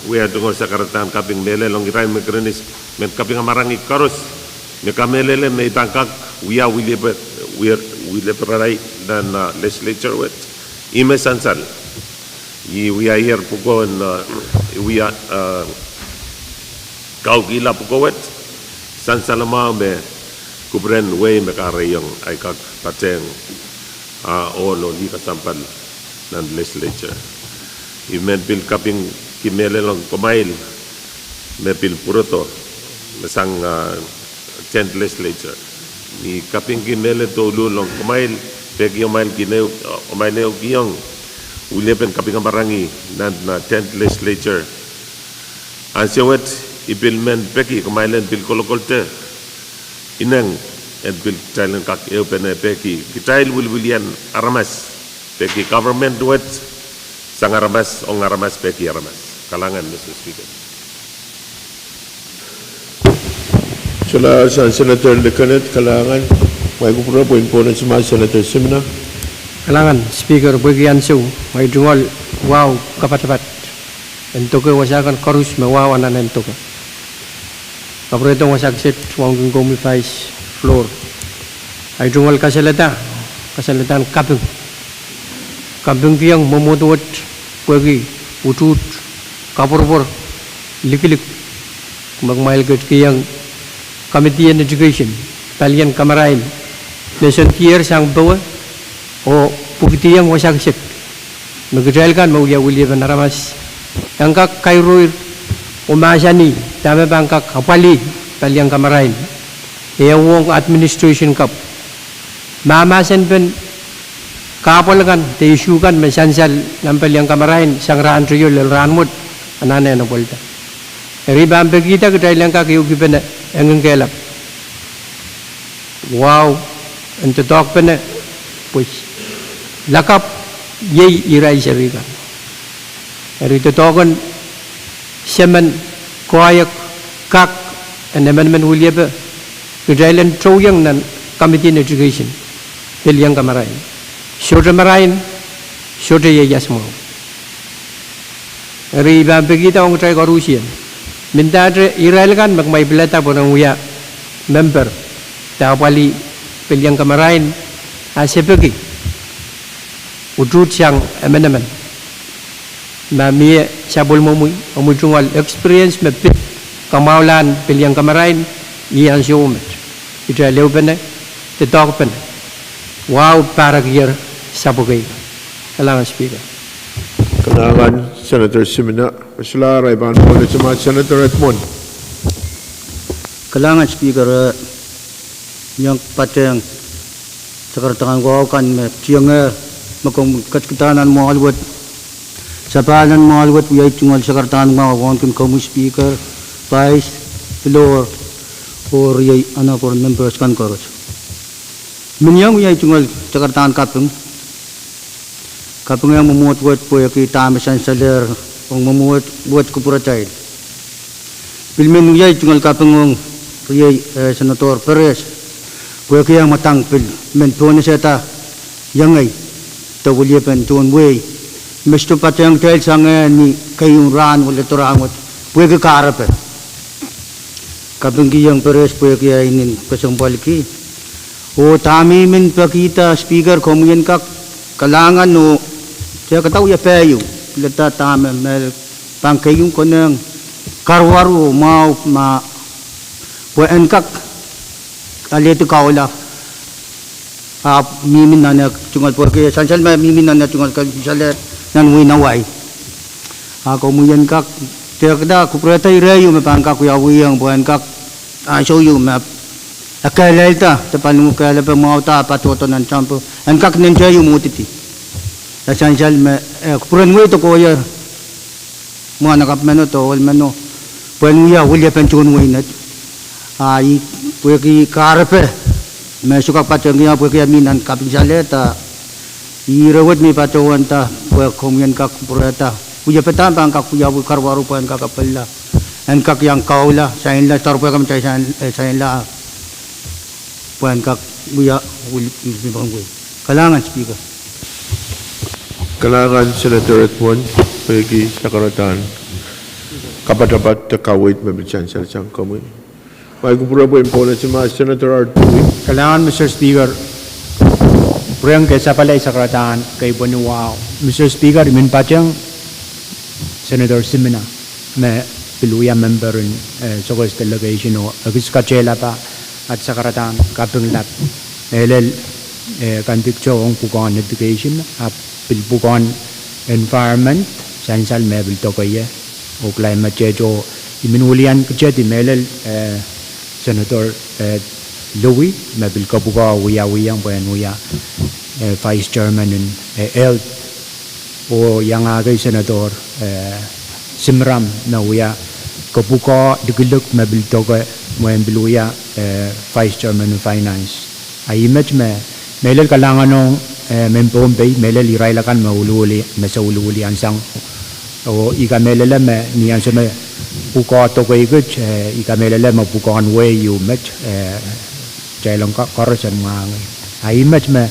we are doing sakaratan kaping mele long rai mekrenis men kaping amarangi karus me kamelele me tangkak we rai dan legislature with ime sansal we are here pukon we are kau gila pukowet sansal mau me kubren we me karayong ay kak pateng olo di kasampan dan legislature. Imen pil kaping kimele long pemail me pil puroto mesang 10th legislature ni kaping kimele to long pemail pegi omail kineu omaileu giong ulepen kaping marangi nan 10th legislature ansewet ipil men peki komailen pil kolokolte inang and pil talent kak eupen peki kitail willian aramas peki government wet sang aramas ong aramas peki aramas kalangan Mr. Speaker. Sila Senator Lekanet kalangan may kupura po imponan sa mga Senator Simna kalangan Speaker bagian su may dungal wow kapat-kapat entuk wasakan korus mewawanan entuk kapretong wasak set wang gomi fais floor ay dungal kasalatan kapung kiyang memutuat bagi utut kapur lik magmail ket kiyang committee on education palian kamarain lesson tier sang bawa o pugitiyang wasak set magjalkan mauya uliban ramas angka kairoi umasani tama bangka kapali palian kamarain wong administration kap mamasen pen kapalagan te issue kan mesansal nampal yang kamarain sang ran triyo lel ranmut anane na bolta ribam begita kedai yang kakiu gibena engeng kelap wow ente tok pene pues lakap yei irai sabika eri te tokan semen koyak kak amendment uliebe kedai len troyang nan committee on education pel yang kamarain Syurga marahin, syurga ya semua. Riba begitu orang try korupsi. Minta Israel kan magmay belata po ng uya member. Tapali pilihan kamarain asepegi. Udut siyang amendment. Mami sabol momuy, amutungal experience mepit kamaulan pilihan kamarain iyan siumet. Ito lew pene, tetok pene. Wow, Pahrek year. Sabugay. Kalangan Speaker. kalangan Senator Simna sila raiban po sa mga Senator Edmond kalangan Speaker yang pateng sekarang gua kan tiangnya makong katkatanan mo alwat sapanan mo alwat yai tungal sekarang mau kan kamu Speaker Vice Floor or yai anak or members kan korus menyang yai tungal sekarang kapung yang memuat buat poya kita mesan saler ong memuat buat kupuratai pilmen yai tungal kapung yai Senator Perez poya yang matang pil men tuan seta yang ai tawulia pen tuan way mesto patang tel sange ni kayung ran wala torangot poya ke karape kapung yang Perez poya yai inin kasang baliki o tami men pakita Speaker komunyan kak kalangan no saya ketahui ya payu letak tam mel pangkayung koneng karwaru mau ma buat engkak ali tu kaulah mimin nana cungal porque sansal mimin nana cungal salet nan winawai kemudian kak dia kata aku perhati rayu me pangkak ku yawi yang buat engkak show you map akalai ta tepan muka lepas mau ta apa tu nan campur engkak nenjayu mutiti sansal me kupuran gue to koya mo nakap meno to wal meno puan ya wul ya penchun gue nat ai pueki karpe me suka patengnya pueki aminan kaping saleta I rawat mi pacawan ta puek komian kak purata puja petan bang kak puja bu karwaru puan kak kapella en kak yang kau lah saya lah tar puek kami saya lah puan kak buya bangui kalangan speaker Kalangan Senator Edmond bagi sakaratan kapatapat takawit mabichan sa isang kamoy. May kupura po imponan si Senator Artui. Kalangan Mr. Speaker, Pwuhng kaysa pala sakaratan kay Pwuhng. Mr. Speaker, imin pa siyang Senator Simina may piluya member in Sokos Delegation o agis kachela pa at sakaratan kapung lap elel kantik chong pukon education at pilpukon environment sansal mebel to kaya o climate change o iminulian kachet imelel Senator Louis mebel kabuka wiyang puyan wiya Vice Chairman in health o yang agay Senator Simram na wiya kabuka digiluk mebel to kaya moyen biluya Vice Chairman in Finance ay image melel kalangan ng Pohnpei melel iray lakan maululi masaululi ansang o ika melele me niyan sa me puko to ko ikut ika melele ma puko an way you met jailong ka korosan mga ay match me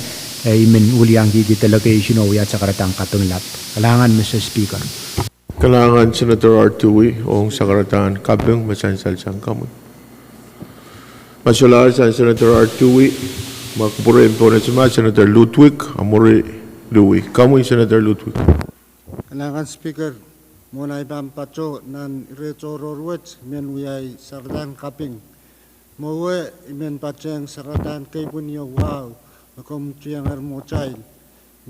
imin uliang di delegation o yat sa karatang katong lap kalangan Mr. Speaker Kalangan Senator Artui o sakaratan kabeng masansal sang kamoy. Masular sa Senator Artui makupura imponan si Senator Ludwig Amore Louis. Kamoy Senator Ludwig. Kalangan Speaker, muna ibang pacho nan recho rorwet men uyay sardan kaping. Mawe imen pacheng sardan kay punyo wow. Makom chiyang armo child.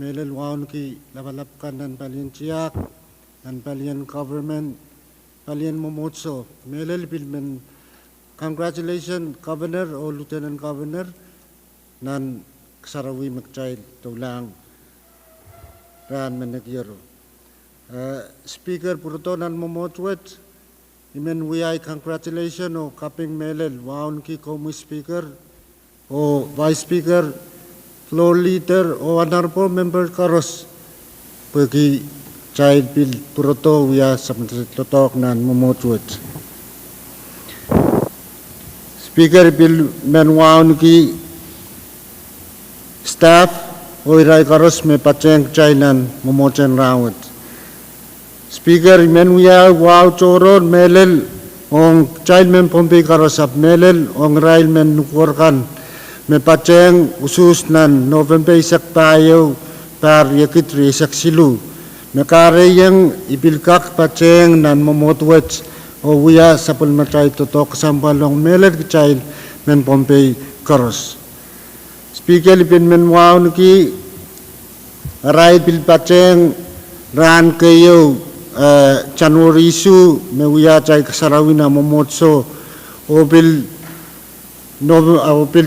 Melel waon ki labalapkan nan palien chiyak, nan palien government, palien momotso. Melel bilmen congratulations Governor o Lieutenant Governor nan sarawi magchild tulang ran menagyero. Speaker Purutonan Momotwet, imen wiyay congratulations o kaping melel waon ki komu speaker o vice speaker floor leader o honorable member karos pagi child bill Puruto wiya sa totok nan Momotwet. Speaker bill men waon ki staff o iray karos me pacheng chainan Momochen rawat. Speaker Menuya wow choron melel ong child men Pohnpei karosap melel ong rail men nukorkan me pacheng usus nan November isak tayo par yakit isak silu me kareyang ibilkak pacheng nan Momotwet o wiya sapul matay totok sampalong melel child men Pohnpei karos. Speaker ipin men wow nuki rail bil pacheng ran kayo January-su mewiya chay kasarawina momotso o bil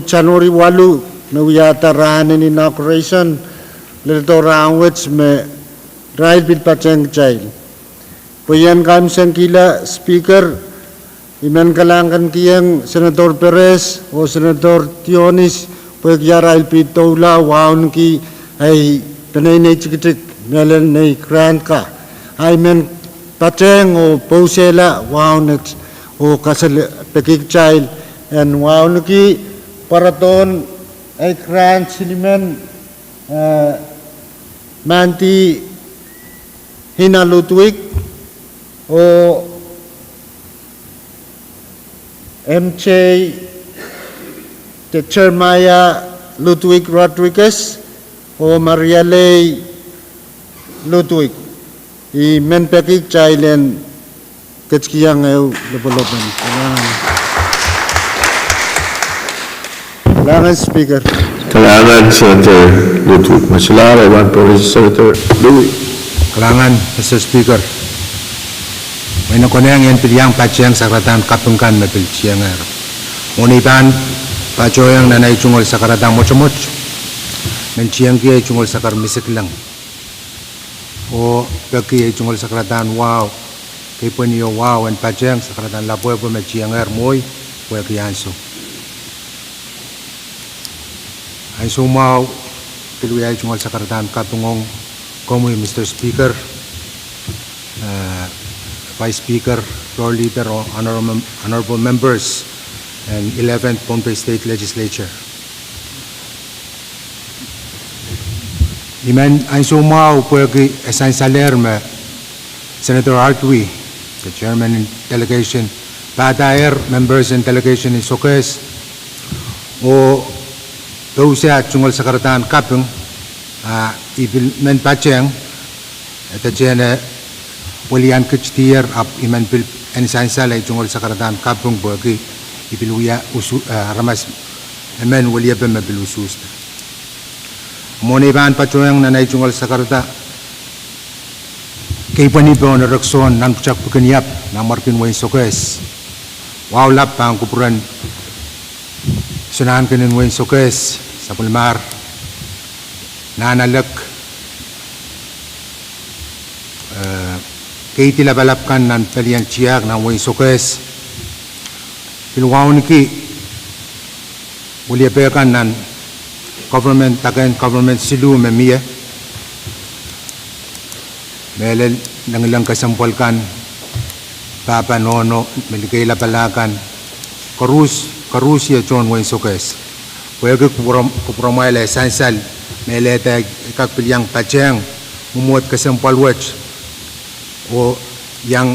January 8 mewiya tarahan in inauguration lito rawets me rail bil pacheng chay puyan kam sangkila speaker iman kalangan kiyang Senator Perez o Senator Tionis pagya rail pitola waon ki ay tanay na chikitik melen na grand ka I mean, pacheng o posela waunet o kasal pekik child and waunki paraton ay kran silimen manti hina Ludwig o MC Teacher Maya Ludwig Rodriguez o Maria Ley Ludwig I men pekik chailen ketskiyang eu development. Kalangan Speaker. Kalangan Senator Ludwig. Masular iban po Senator Louis. Kalangan Mr. Speaker. May nakunayang yan piliyang patsiyang sakaratan kapungkan na pilsiyang er. Uniban patsoyang nanay chungol sakaratang mochomot. Menchiyang kiya chungol sakar misik lang. O kaki chungol sakratan wow kay punyo wow and pacheng sakratan lapoy po mechiang moy pwede anso. Anso mau piluyay chungal sa karatan katungong komoy Mr. Speaker, Vice Speaker, Floor Leader, honorable members, and 11th Pohnpei State Legislature. Iman anso mau pwede esansaler me Senator Artwi, the Chairman in Delegation, Padaer, members in Delegation in Sokes, o dosa chungal sa karatan Kapwuhng, ibil men Pwuhng, ito dyan walian kachtier ap iman bil ensansala chungal sa karatan Kapwuhng bagi ibiluya ramas men walia bema bil usus. Mone ban Pwuhng na chungal sa karata kay panipon na rakson nan pchak pukanyap na markin way Sokes. Wow lap pang kupuran sunahan kanin way Sokes sa Pulmar nanalak kay tilabalapkan nan palian ciyak ng way Sokes pilwaw niki uliapekan nan government tagan government silu memiya melel nangilang kasampolkan Papa Nono meligay labalakan karus ya John Wayne Sokes pwede kupromaila esansal meleta ikakpilyang Pwuhng mumuot kasampolwach o yang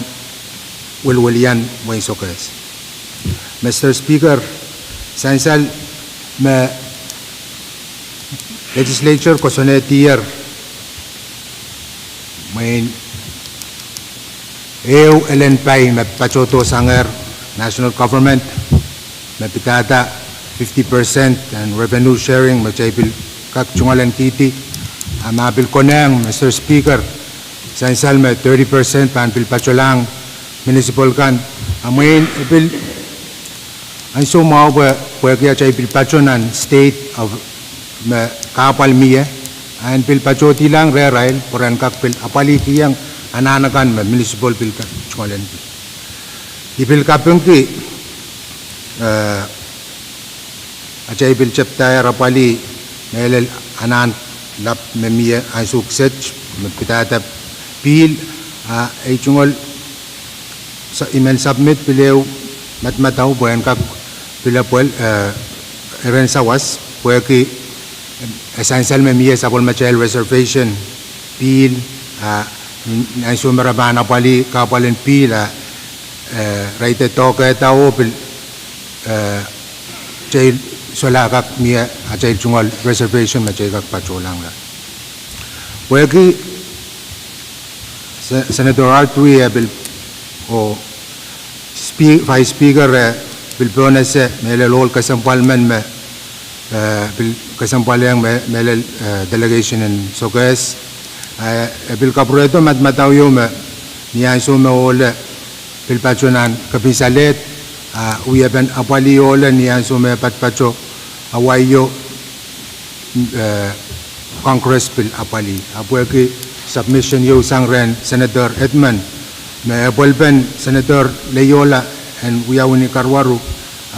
wilwilian Wayne Sokes. Mr. Speaker, esansal me legislature kosonetier main Elenpay me pachoto sanger national government me pitata 50% and revenue sharing me chaybil kak chungalan kiti amabil koneng Mr. Speaker sansal me 30% pan pil pacholang municipal kan amain bil anso mau pwede chaybil pachonan state of me kapal miye and pil pachoti lang rerail poran kak pil apali kiyang ananakan me municipal pil chungalan ki ipil Kapwuhng ki achay pil chaptay rapali melel anan lap me miye ay sukset me pitata pil ay chungol sa email submit pilew matmataw buwan kak pilapwel eren sawas puwe ki essential me miye sapol machel reservation pil ay sumarabana pali kapalin pila raite toke tao pil chay sola kak miye achay chungol reservation machay kak pacholang la puwe ki Senator Artwi bil o Vice Speaker bil bonus melelol kasampalman me bil kasampalyang melel delegation in Sokes bil kapureto matmataw me niya so me ole bil pachonan kapisalet uyaben apali ole niya so me patpacho awayo Congress bil apali apweki submission yo sangren Senator Edmund me bolben Senator Leyola and uyawini Karwaru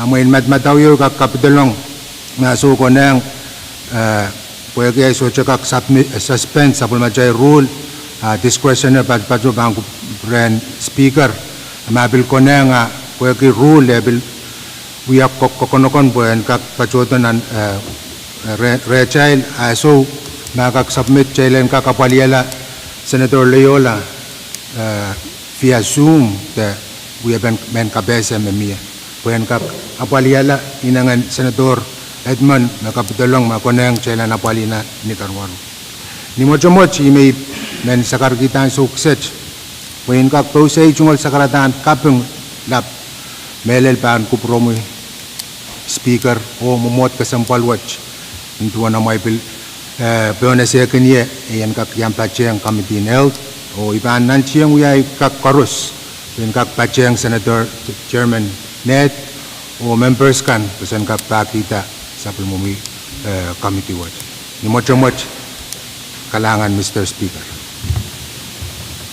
amoin matmataw yo kak kapitolong na so koneng pwede ay so kak suspend sa pulmachay rule discretionary patpacho bangko brand speaker mabil koneng pwede rule level uyak kokonokon pwede kak pachoto nan rechild so makak submit chailen kakapaliala Senator Leyola via Zoom the we have been kabesa memia when kap apaliala inangan Senator Edmund nakapitolong makoneng chailan apalina ni Karwaru ni mochomoch imay men sakar kita sukset when kap tosay chungol sakaratan Kapwuhng lap melel pan kupromoy speaker o mumot kasampalwach into na may bil Pwuhng siya kanya yan kak yang Pwuhng committee in health o iban nan siyang uyay kak karus yan kak Pwuhng Senator Chairman Net o members kan pesan kak pakita sa pulmumi committee watch ni moch kalangan Mr. Speaker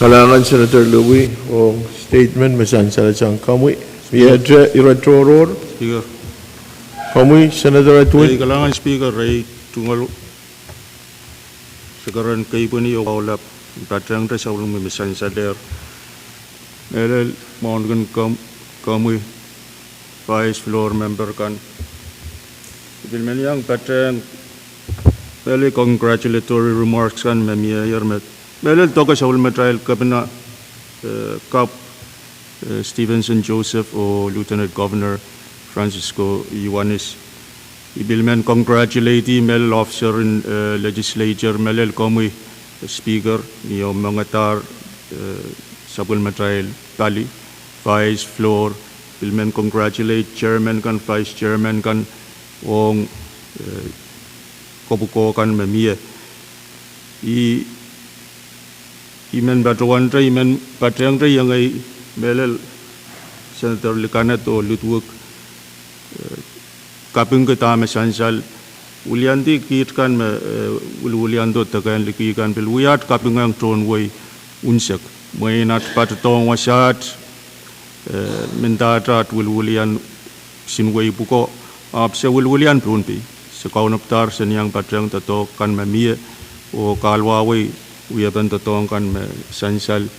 kalangan Senator Louie o statement masan sa lasang kamwi iradroror Speaker. Kamui, Senator Atwin. Kalangan Speaker, Ray Tungal Sakaran Kaipuni o Kaulap, Patrang Tasawang Mimisan Sader, Melel Mongan Kamui, Vice Floor Member Kan. Bilmeniang Patrang, Melel congratulatory remarks kan Memia Yermet. Melel Toka Saul Matrail Kabina Kap Stevenson Joseph o Lieutenant Governor Francisco Ioannis. Ibilmen congratulate Melel officer in Legislature Melel Komui Speaker niyo mangatar Sabul Matrail Kali Vice Floor. Ibilmen congratulate Chairman kan Vice Chairman kan Pwuhng Kobuko kan Memia. Imen batuan tray imen patrang tray yang ay Melel Senator Likanat o Lutwuk kaping kita mesansal ulianti kit kan me ulianto takan liki kan pel wiat kaping ang tron way unsak may nat patutong wasat mentatrat ulian sinway buko apse ulian Pohnpei sa kaunaptar sa niyang patrang tato kan mamia o kalwaway uyaban tatong kan me sansal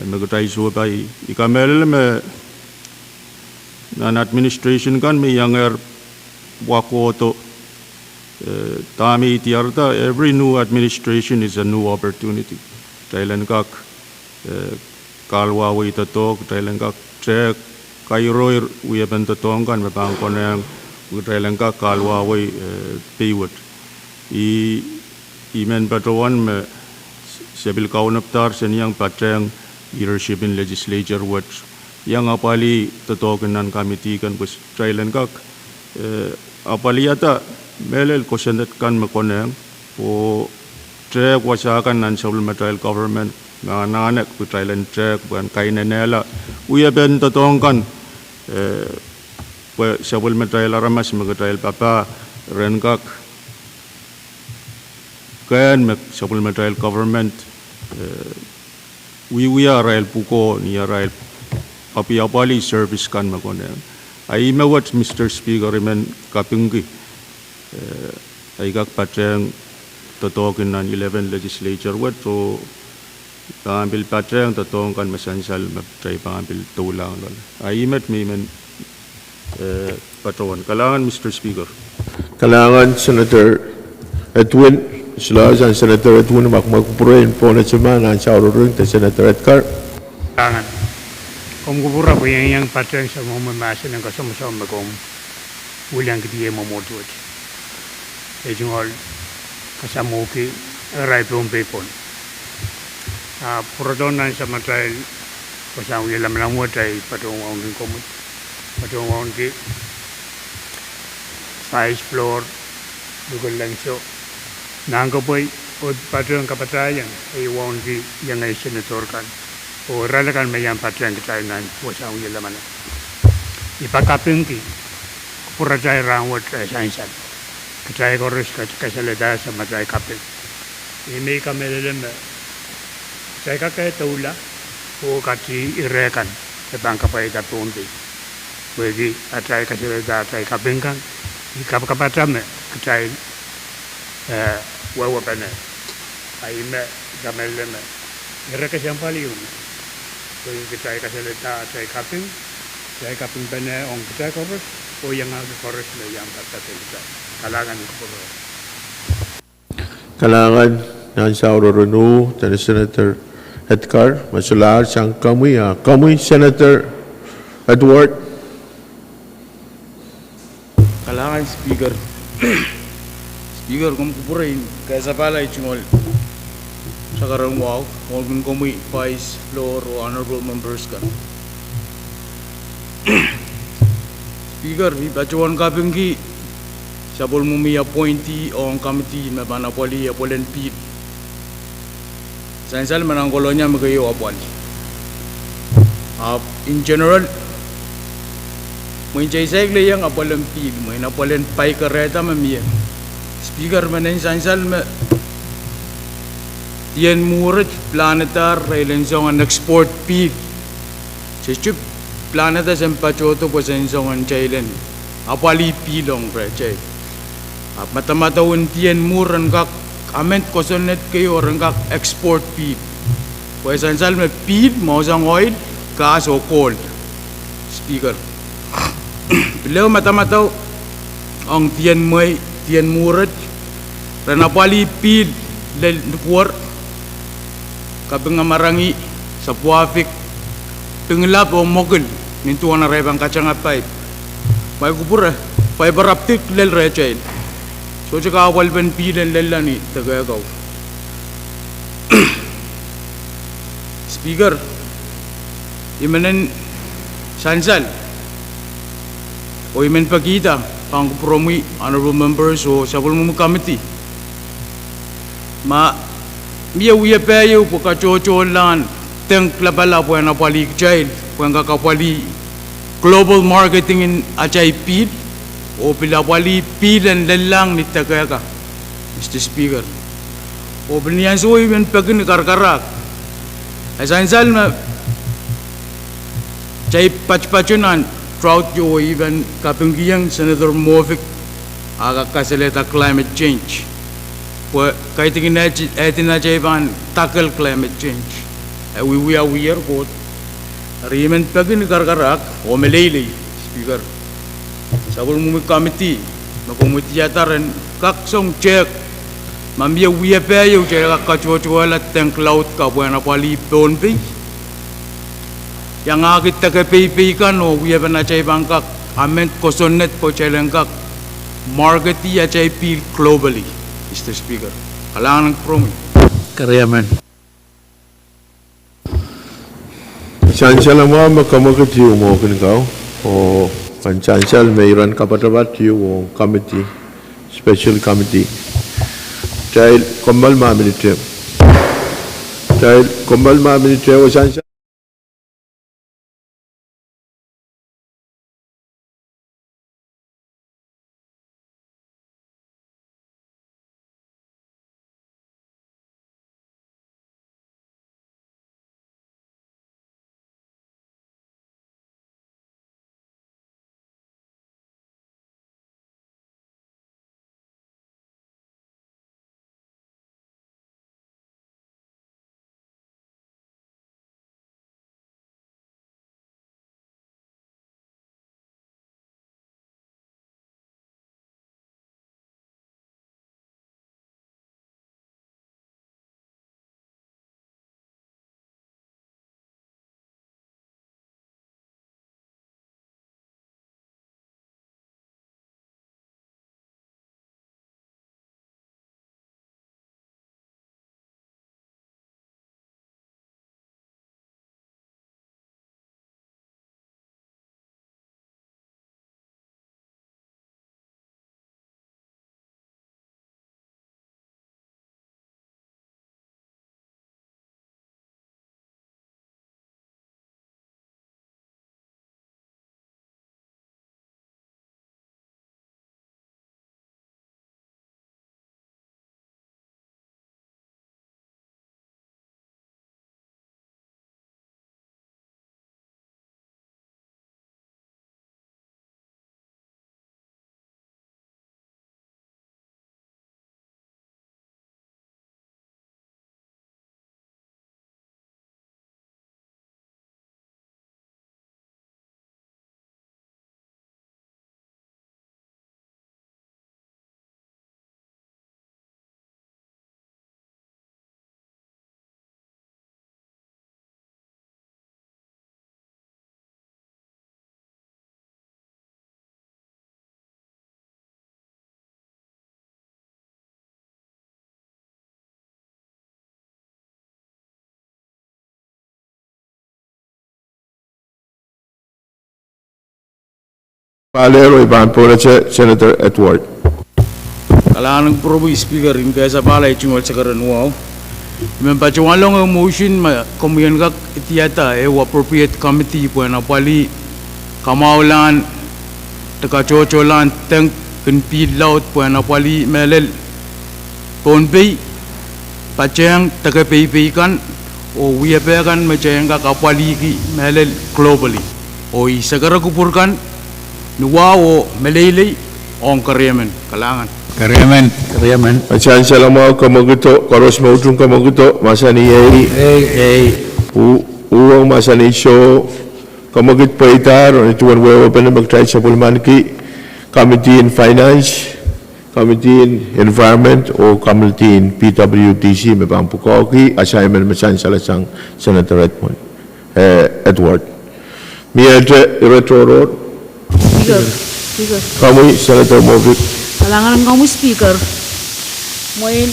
magutay subay ikamel me nan administration kan me younger wakoto tami tiarta every new administration is a new opportunity Thailand kak kalwa wi tatok Thailand kak trek kairoir uyaban tatong kan me bangkonang Thailand kak kalwa wi piwat imen patawan me sabil kaunaptar sa niyang patrang leadership in legislature what yang apali tatokan committee kan bus Thailand kak apali ata melel kosendat kan makoneng o trek wasakan nan sabul material government na nanak ku Thailand trek bukan kainenela uya ben tatongkan sabul material ramas material papa renkak kan sabul material government we are rail puko ni rail api apali service kan makone ai mewat Mr. Speaker men kapinggi ai gak patrang totokin nan 11 legislature wat so ambil patrang totong kan masansal matray pangambil tulang lol ai met mi men patron kalangan Mr. Speaker Kalangan Senator Atwin. Sila san Senator Atwin magpurain po na semana sa ururong ta Senator Edgar. Tangan. Kung kupura po yang patrang sa mga mamasin ng kasama-sama kung ulang kitiye mo motuot. E jungol kasama uki aray Pohnpei pon. Puradon na sa matrail kasama ulam lang mo tayo patungawang ng komut. Patungawang ki Vice Floor dugal lang siyo. Nangkapoy o patrang kapatayan ay wong di yang ay senator kan o ralakan may yang patrang katayan nan wasang uyalaman ipakapin ki puratay rangwat sainsan katay koros kasalada sa matay kapin may kamelelem say kakay taula o kati irekan sa bangkapay ka Pohnpei pwede atay kasalada atay kapin kan ikapakapatam katay wawa pana ay me gamel me mereka siapa liun so kita kasalita saya kaping pana ong kita koros o yang agak koros le yang kata kita kalangan koros Kalangan nan sa ururunu tan Senator Edgar masular sang kamui Senator Edward. Kalangan Speaker Speaker kung kupurain kaysa pala ichungol sa karang wow kung kumi Vice Floor o Honorable Members kan Speaker vi bacuan kaping ki sabol mumi appointee o committee na banapoli apolen pit sansal manang kolonya magayo apoli in general may jaisay yang apolen pit may napolen pai kareta mamia Speaker manen sansal me tien muret planetar relensong an export peak. Sechup planeta sempachoto po sensong an chailen apali pilong receh mata-mata untian muran kak ament kosonet ke orang kak export pil Puesan sal me pil mau sang oil gas o cold speaker beliau mata-mata ang tian murat rana pali pil lel kuar kabeng marangi sa Pwuhng tengelap o mogel mintu ana rebang kacang apai pai kupura pai beraptik lel rechain so jaka awal ben pil lelani tagagaw speaker imanen sansal o imen pagita pang promi honorable members o sabul committee ma Mia uya payo po kachocholan teng klabala po na pali child po ang kakapali global marketing in achay pid o pila pali pilan lelang ni tagaka Mr. Speaker o biniyan so even pagin karkarak asansal na chay pachpachunan drought yo even kapenggiyang Senator Movic aga kasaleta climate change kahit na jayban tackle climate change we are good rimen pagin karkarak o melele speaker sabul mu committee no committee yataran kaksong check mamia we pa yo jera kachochola teng cloud ka buena pali Pohnpei yang agit ta PPP kan o we na jayban kak ament kosonet po chelengkak market ya jaypil globally Mr. Speaker, kalangan ng promi. Karyaman. Chancel mo makamagatiyo mo kinikaw o chancel mayroon kapatabat yung committee, special committee. Dahil kumbal maminite. O chancel. Palero iban po Senator Edward. Kalangan ng probi speaker in kaya sa palay chungol sa karan wow. Mempachuan lang ang motion komuyan kak itiyata appropriate committee po na pali kamaulan takachocholan teng kenpil laut po na pali melel Pohnpei pacheng takapei kan o wiya kan macayang kakapali ki melel globally o isagara kupurkan nuwawo melili ong kariamen kalangan. Kariamen. Macam selama kamaguto, koros maudung kamaguto, masa ni uang masa ni show, kamagit paitar, itu wan wewa pa na mag-try sa pulmanki, Committee in Finance, Committee in Environment, o Committee in PWTC, may pampukoki, assignment macam salasang Senator Edward. Miyadre, Retro Speaker. Kamu Senator Movic. Kalangan kamu Speaker. Moin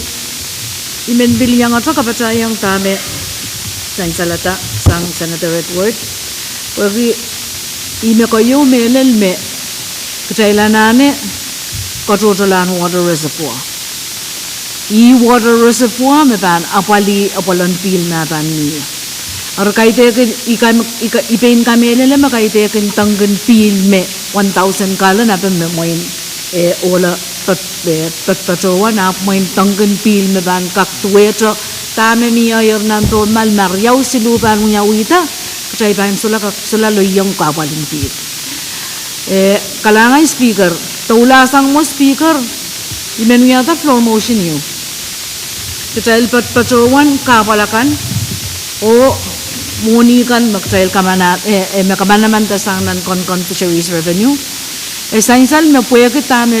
imen bilyang ato kapatayang tame sang salata sang Senator Edward. Pagi ime kayo melel me katailanane katotolan water reservoir. Water reservoir me ban apalan pil na ban niya. Ar kaite ipain kamelele ma kaite tanggan pil me 1,000 kala na pa me moin ola patawa na moin tanggan pil me ban kaktueto tame mi ayer nanto mal mariaw siluban nya wita kay ban sula loyong kawaling pil kalangan Speaker taulasang mo Speaker imenu yata floor motion yu kitail patawan kapalakan o muni kan magtrail kamana makamanaman tasang nan kon fisheries revenue essential me puya kita me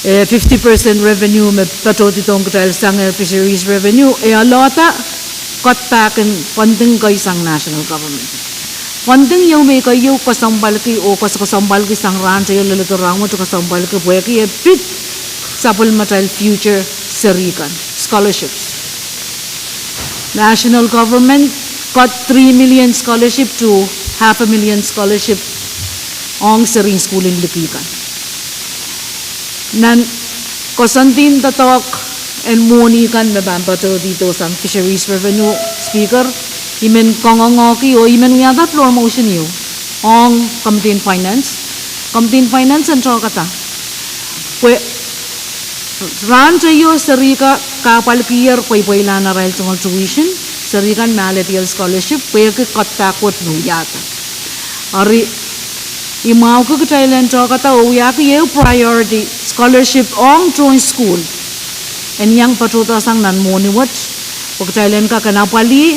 50% revenue me patoti tong trail sang fisheries revenue alota kotta kan funding ko isang national government funding yung may kayo kasambal ki o kasambal ki sang rancho yung lalito ramo to kasambal ki puya ki fit sapul matal future serikan scholarships. National government got 3 million scholarship to 500,000 scholarship on sering school in Likikan. Nan kosantin tatok and money kan mabampato dito sang fisheries revenue Speaker imen kongongoki o imen yata floor motion yu on Committee in Finance and kata ran tayo sarika kapal kiyer koy lana rail tungol tuition sarikan malatial scholarship pwede katakot nuyata ari imaw ko Thailand to kata uyaki yung priority scholarship on joint school and yang patuta sang nan moni wat pag Thailand ka kanapali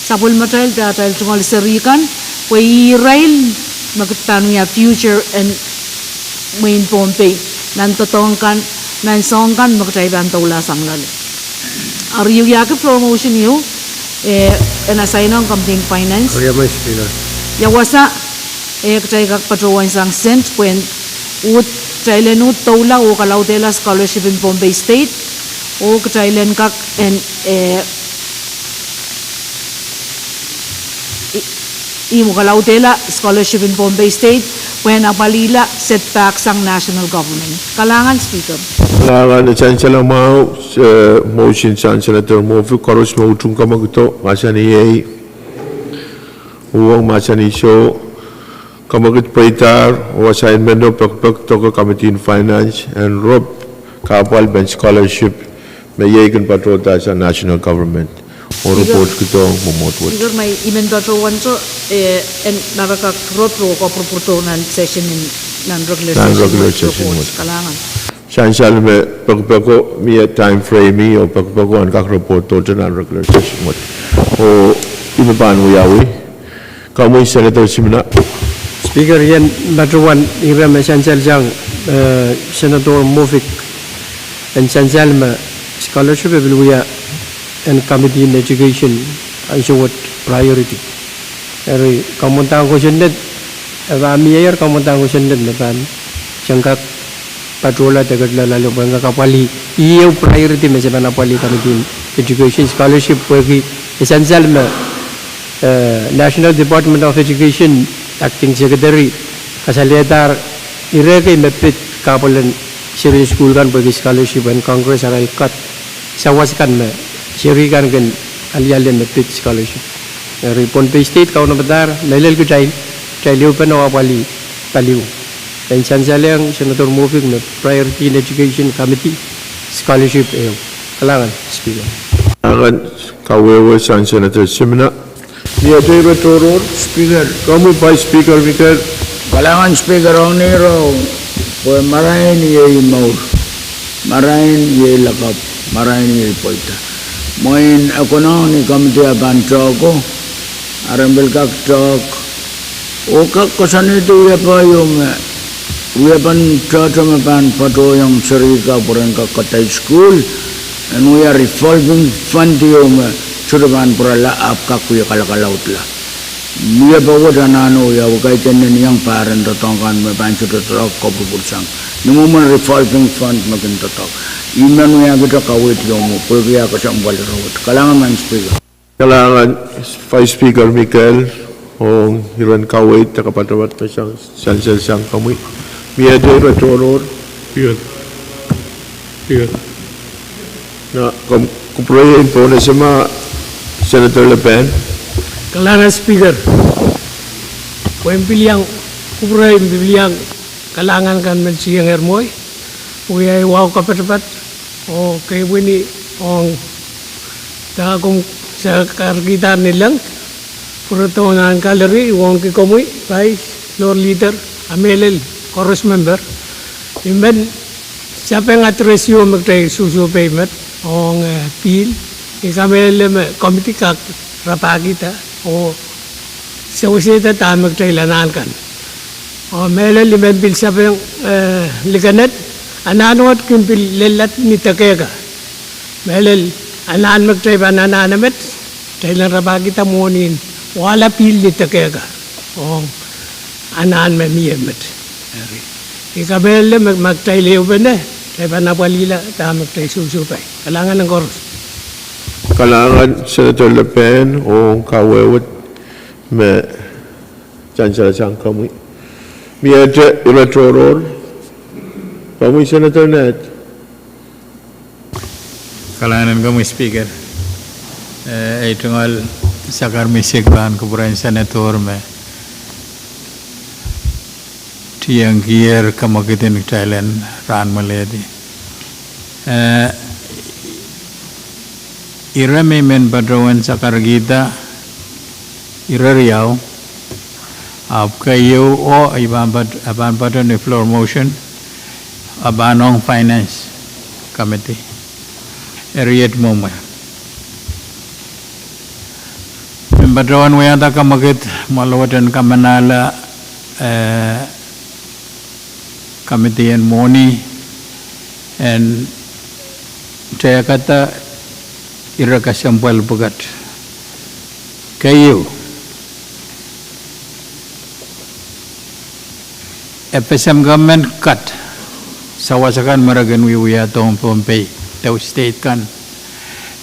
sapul matrail datail tungol sarikan pwede rail magtanu ya future and main Pohnpei nan totongkan nan songkan magtaiban taula sang lali. Ari yu yake floor motion yu en assign on Committee in Finance. Kaya may Speaker. Yawasa kay kak patrowan sang sent when ut Thailand ut taula o kalautela scholarship in Pohnpei State o Thailand kak en imo kalautela scholarship in Pohnpei State when apalila setback sang national government. Kalangan Speaker. Kalangan chancellor mau motion chancellor Movic koros maudung kamaguto masa ni uang masa ni show kamagit paitar o assignment of to Committee in Finance and Rob kapal bench scholarship may kan patrota sa national government. O report kita memotwat. Speaker may imendato wanto and narakakropro ko proportonan session in non-regular session kalangan. Chancellor me pagpako mi time frame o pagpako ang kakreport to non-regular session mo. O imaban mo yawi. Kamu Senator Simina. Speaker yan Batruan iram Chancellor jang Senator Movic and Chancellor scholarship evaluate and Committee in Education ang suwat priority. Eri kamuntang ko sendet, mayor kamuntang ko sendet na pan, siyangkak patrola tagat lalalo bang kapali iyo priority me sa napali Committee in Education scholarship pwede essential me National Department of Education Acting Secretary kasaliatar irekay mepit kapalan serious school kan pwede scholarship and Congress aral cut sawas kan me Syarikan kan alian mepit scholarship. Dari Pohnpei State kau nabetar, melel ku child liu penawa pali paliu. Dan Chancellor yang Senator Movic me Priority in Education Committee scholarship kalangan Speaker. Kalangan kawewe sang Senator Simina Mia J. Retoror, Speaker. Kamu Vice Speaker Mikel. Kalangan Speaker ang niro, po marahin ye maur, marahin ye lakap, marahin ye poita. Moin ako na ni kamiti aban troko, arambel kak trok, o kak kosan itu ya pa yung Uyapan church mapan pato yung sarika porang kakatay school and we are revolving fund yung churaban pura laap kakuya kalakalaut la. Muya bawa danano ya wakay tenen yang parent totongkan mapan churatrok kopupursang. Numuman revolving fund makin totok. Iman muya kita kawit yung mo pagkaya kasambal rawat. Kalangan man speaker. Kalangan Vice Speaker Mikel o hiran kawit takapatawat na siyang kamuy. Mia J. Retoror. Speaker. Speaker. Na kumpulin po na sama Senator Le Pen. Kalangan Speaker. Kung piliang kumpulin piliang kalangan kan mensiyang hermoy. Uyay wow kapat-kapat. O kay wini ong kung sa kargitan nilang. Puro ng kalari. Uwang kikomoy. Vice Lord Leader. Amelel. Chorus member, imben siapa yang address you magtay susu payment ong pil ikamel committee kak rapagita o sawsita ta magtay lanan kan o mele limen bil siapa yang liganet ananot kim bil lelat ni takega mele anan magtay bananamet taylan rapagita monin wala pil ni takega o anan memiemet Ikabel magtay leo ba na? Kaya pa napalila, tayo magtay susupay. Kalangan ng koros. Kalangan Senator Le Pen o kawewat me dyan sa siyang kamuy. Mia J. Retoror. Kamuy Senator Net. Kalangan kamuy Speaker. Ito nga sakar misik bahan kuburan Senator me. Yang gier kamagitin Thailand ran maledi. Irame men badrowan sakar gita irariyaw kayo o aban badron ni floor motion abanong finance committee eriet mo men badrowan wayata kamagit malawatan kamanala committee and money and saya kata irakasampal bugat kayo FSM government cut sawasakan maragan wiwiya tong Pohnpei daw state kan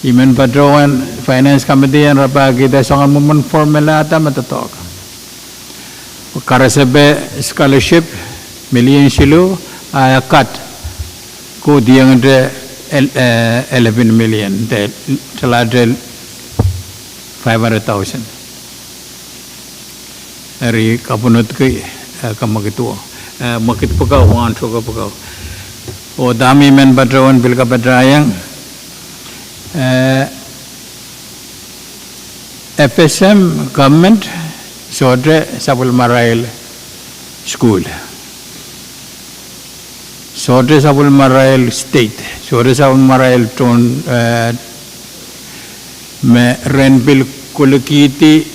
imen patrawan finance committee and rapagita sangan mumun formula ata matatok karasabe scholarship million silo cut ko diang de 11 million de talade 500,000 ari kapunot ke kamagito makit pagaw wan to ka pagaw o dami men badrawan bil ka badrayang FSM government sodre sabul marail school Sodre sabul marail state, sodre sabul marail ton me renbil kulukiti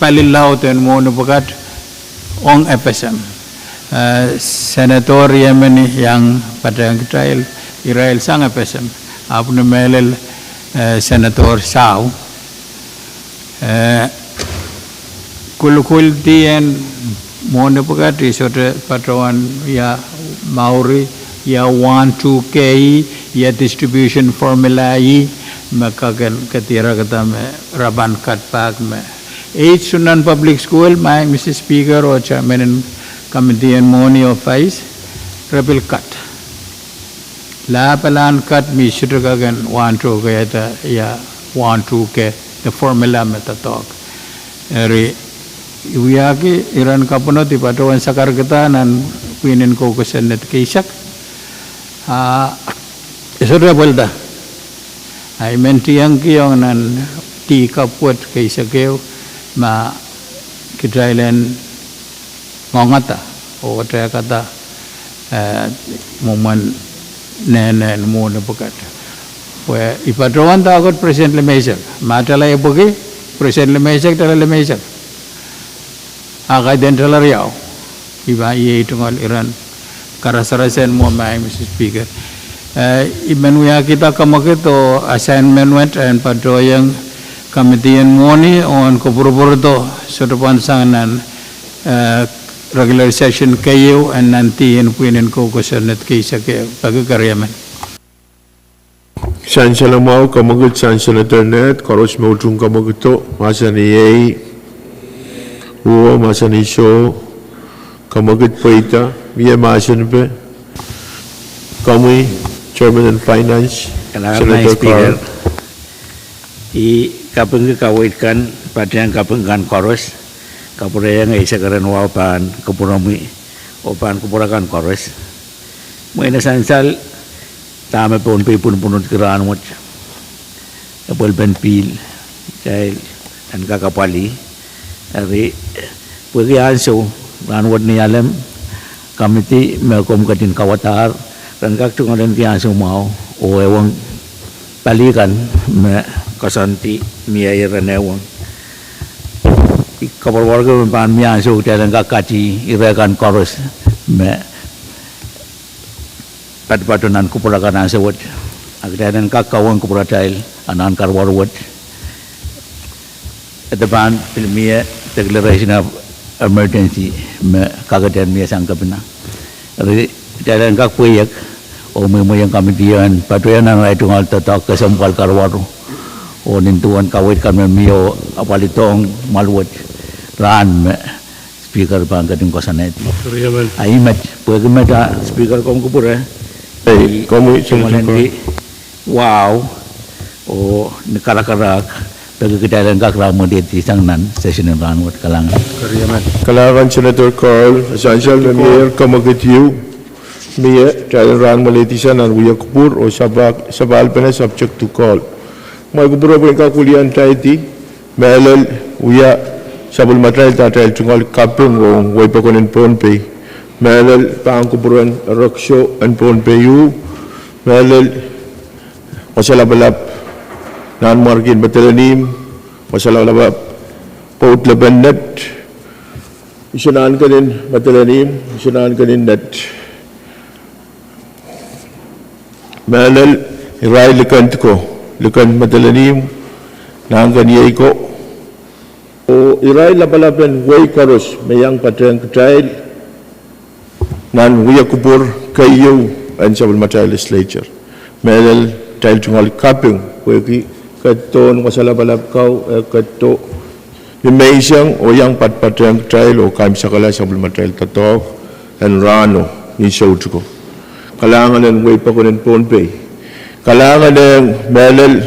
palilaw ten mo nubagat ong FSM. Senator Yemen yang pada yang Israel Israel sang FSM. Apu melel Senator Sau. Kulukul tien mo nubagat sodre patrawan ya Maori ya 1-2K ya distribution formula makagan katira kata me raban kat pak me 8 Sunan Public School my Mr. Speaker or Chairman and Committee and Money of Vice rebel cut la palan cut mi shudagagan 1-2K ya 1-2K the formula metatalk eri Iwiyaki iran kapunot ipatawan sakar kita nan pinin ko kusenet kaisak isura bolda ay mentiang kiyong nan ti kapwat kaisakeo ma kitrailen ngongata o tra kata momen nenen mo na bukat we ipatrawan ta agot present le measure matala e bogi present le measure tala le measure aga dental riau iba ye tungol iran karasarasen mo mai Mr. Speaker imenuya kita kamakito assignment and patroyang committee and money on kopuro-puro sotopan sangan regular session kayo and nanti yan puinin ko kusanet kaysa kayo pagkakaryaman. Chancellor mau kamagut Chancellor Internet koros mau tung kamaguto masa ni yei uo masa ni show kamagut paita biya masa ni pe kami Chairman and Finance Senator Speaker i kapeng kawitkan padang kapengkan koros kapurayang isa karan wapan kapurami opan kapurakan koros muna sansal tama Pohnpei punut kiran mo apel pil dahil ang kakapali ari pwede anso ranwad ni alam kamiti mekom katin kawatar dan kaktungan dan semua o ewang palikan me kasanti miair ewang kapal warga pan miasu dan kakaci irakan koros me patunan kupurakan asawat agdan kakawang kupuratal anan karwarwat at the ban filmia declaration of emergency me kagadan mia sangkapna dalam kak proyek o yang kami dian patuyan ang itong tatak kasampal karwaro o nintuan kawit kami mio apalitong malwat ran speaker bang kading kosanet ay mat pwede mata speaker kom kupura ay komu wow o nakarak pagkakadalan kakramo dito isang nan session ng ranwat kalangan kalangan Senator Carl essential na mayor kamagitiw Mia, Chairman Rang Maletisa nan Uya Kupur o sabal pena subject to call. May kupur po yung kakulian taiti, melel Uya sabal matrail tatrail tunggal kapung o way pa kunin Pohnpei. Melel paang kupuran Raksho and Pohnpei yu, melel masalabalap nan margin batalanim, masalabalap paut labanet, isunaan kanin batalanim, isunaan kanin net. Malal irai lekan ko lekan madalanim nanggan yai ko o irai labalaben way koros mayang patang trial nan wiya kupur kayo and sabal matrial legislature malal trial tungal kaping weki katon wasalabalab kau kato Limaisang o yang patang trial o kam sakala sabal matrial tatok and rano ni ko kalangan ng way pa ko ng Pohnpei. Kalangan ng melel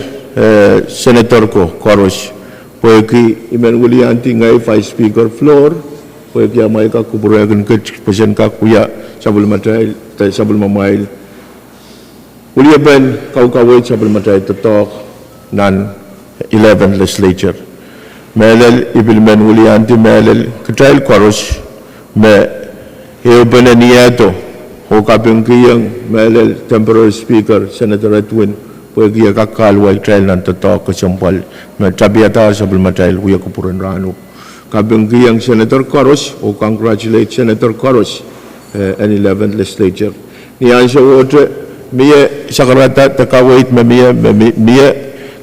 senator ko, Koros. Pwede imenulianti ngay Vice Speaker floor. Pwede may kakuburagan ka, pasyan ka kuya, sabul matrail, sabul mamail. Uli ben kawkawit sabul matrail tatok nan 11th Legislature. Melel ibilmen ulianti melel katrail Koros me heuban niya to. O kaping kiyang melel temporary speaker Senator Edwin pwede kaya kakalway trial ng tatok kasampal na tabiata sa bulmatrail kuya kupuran rano kaping kiyang Senator Koros o congratulate Senator Koros and 11th Legislature niyan siya wote miye sakarata takawait miye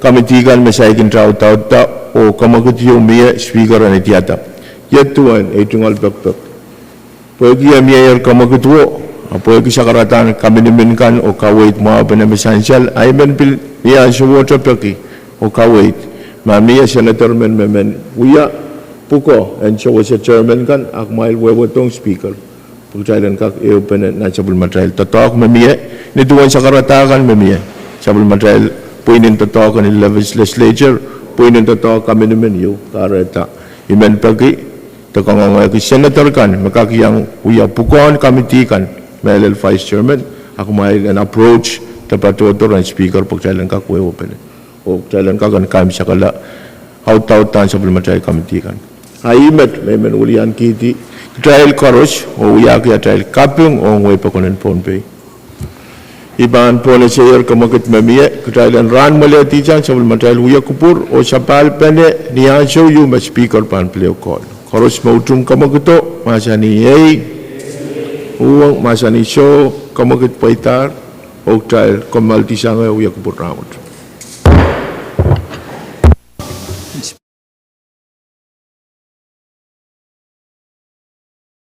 kamitigan masaykin traut-taut o kamagut yung miye speaker ang itiyata yatuan itungal pek-pek pwede kaya miye yung kamagut wo Apo yung sakaratan kami niminkan o kawait mga beneficial ay men pil iya sa water peki o kawait mamiya senator men uya puko and siya was a chairman kan akmail wewe tong speaker pagkailan kak iyo penet na sabul matrail tatok mamiya nituan sakaratakan mamiya sabul matrail puinin tatok kan 11th Legislature puinin tatok kami nimin yu kareta imen peki takangangay ki senator kan makakiyang uya pukon committee kan Melel Vice Chairman, ako may an approach tapatotor ng speaker pag kailan ka kuya open. O kailan ka kan kami sa kala Hautautan Supplementary Committee kan. Aimet memen ulian kiti trial koros o uyak ya trial Pwuhng o ngoi pakonen Pohnpei. Iban policy year kamakit memie trial and ran male tijan Supplementary uyak kupur o sapal pene niansho you ma speaker pan play call. Koros mautum kamakito masani ei uang masani show kamakit paitar o trial komal tisanga uyak kupur round.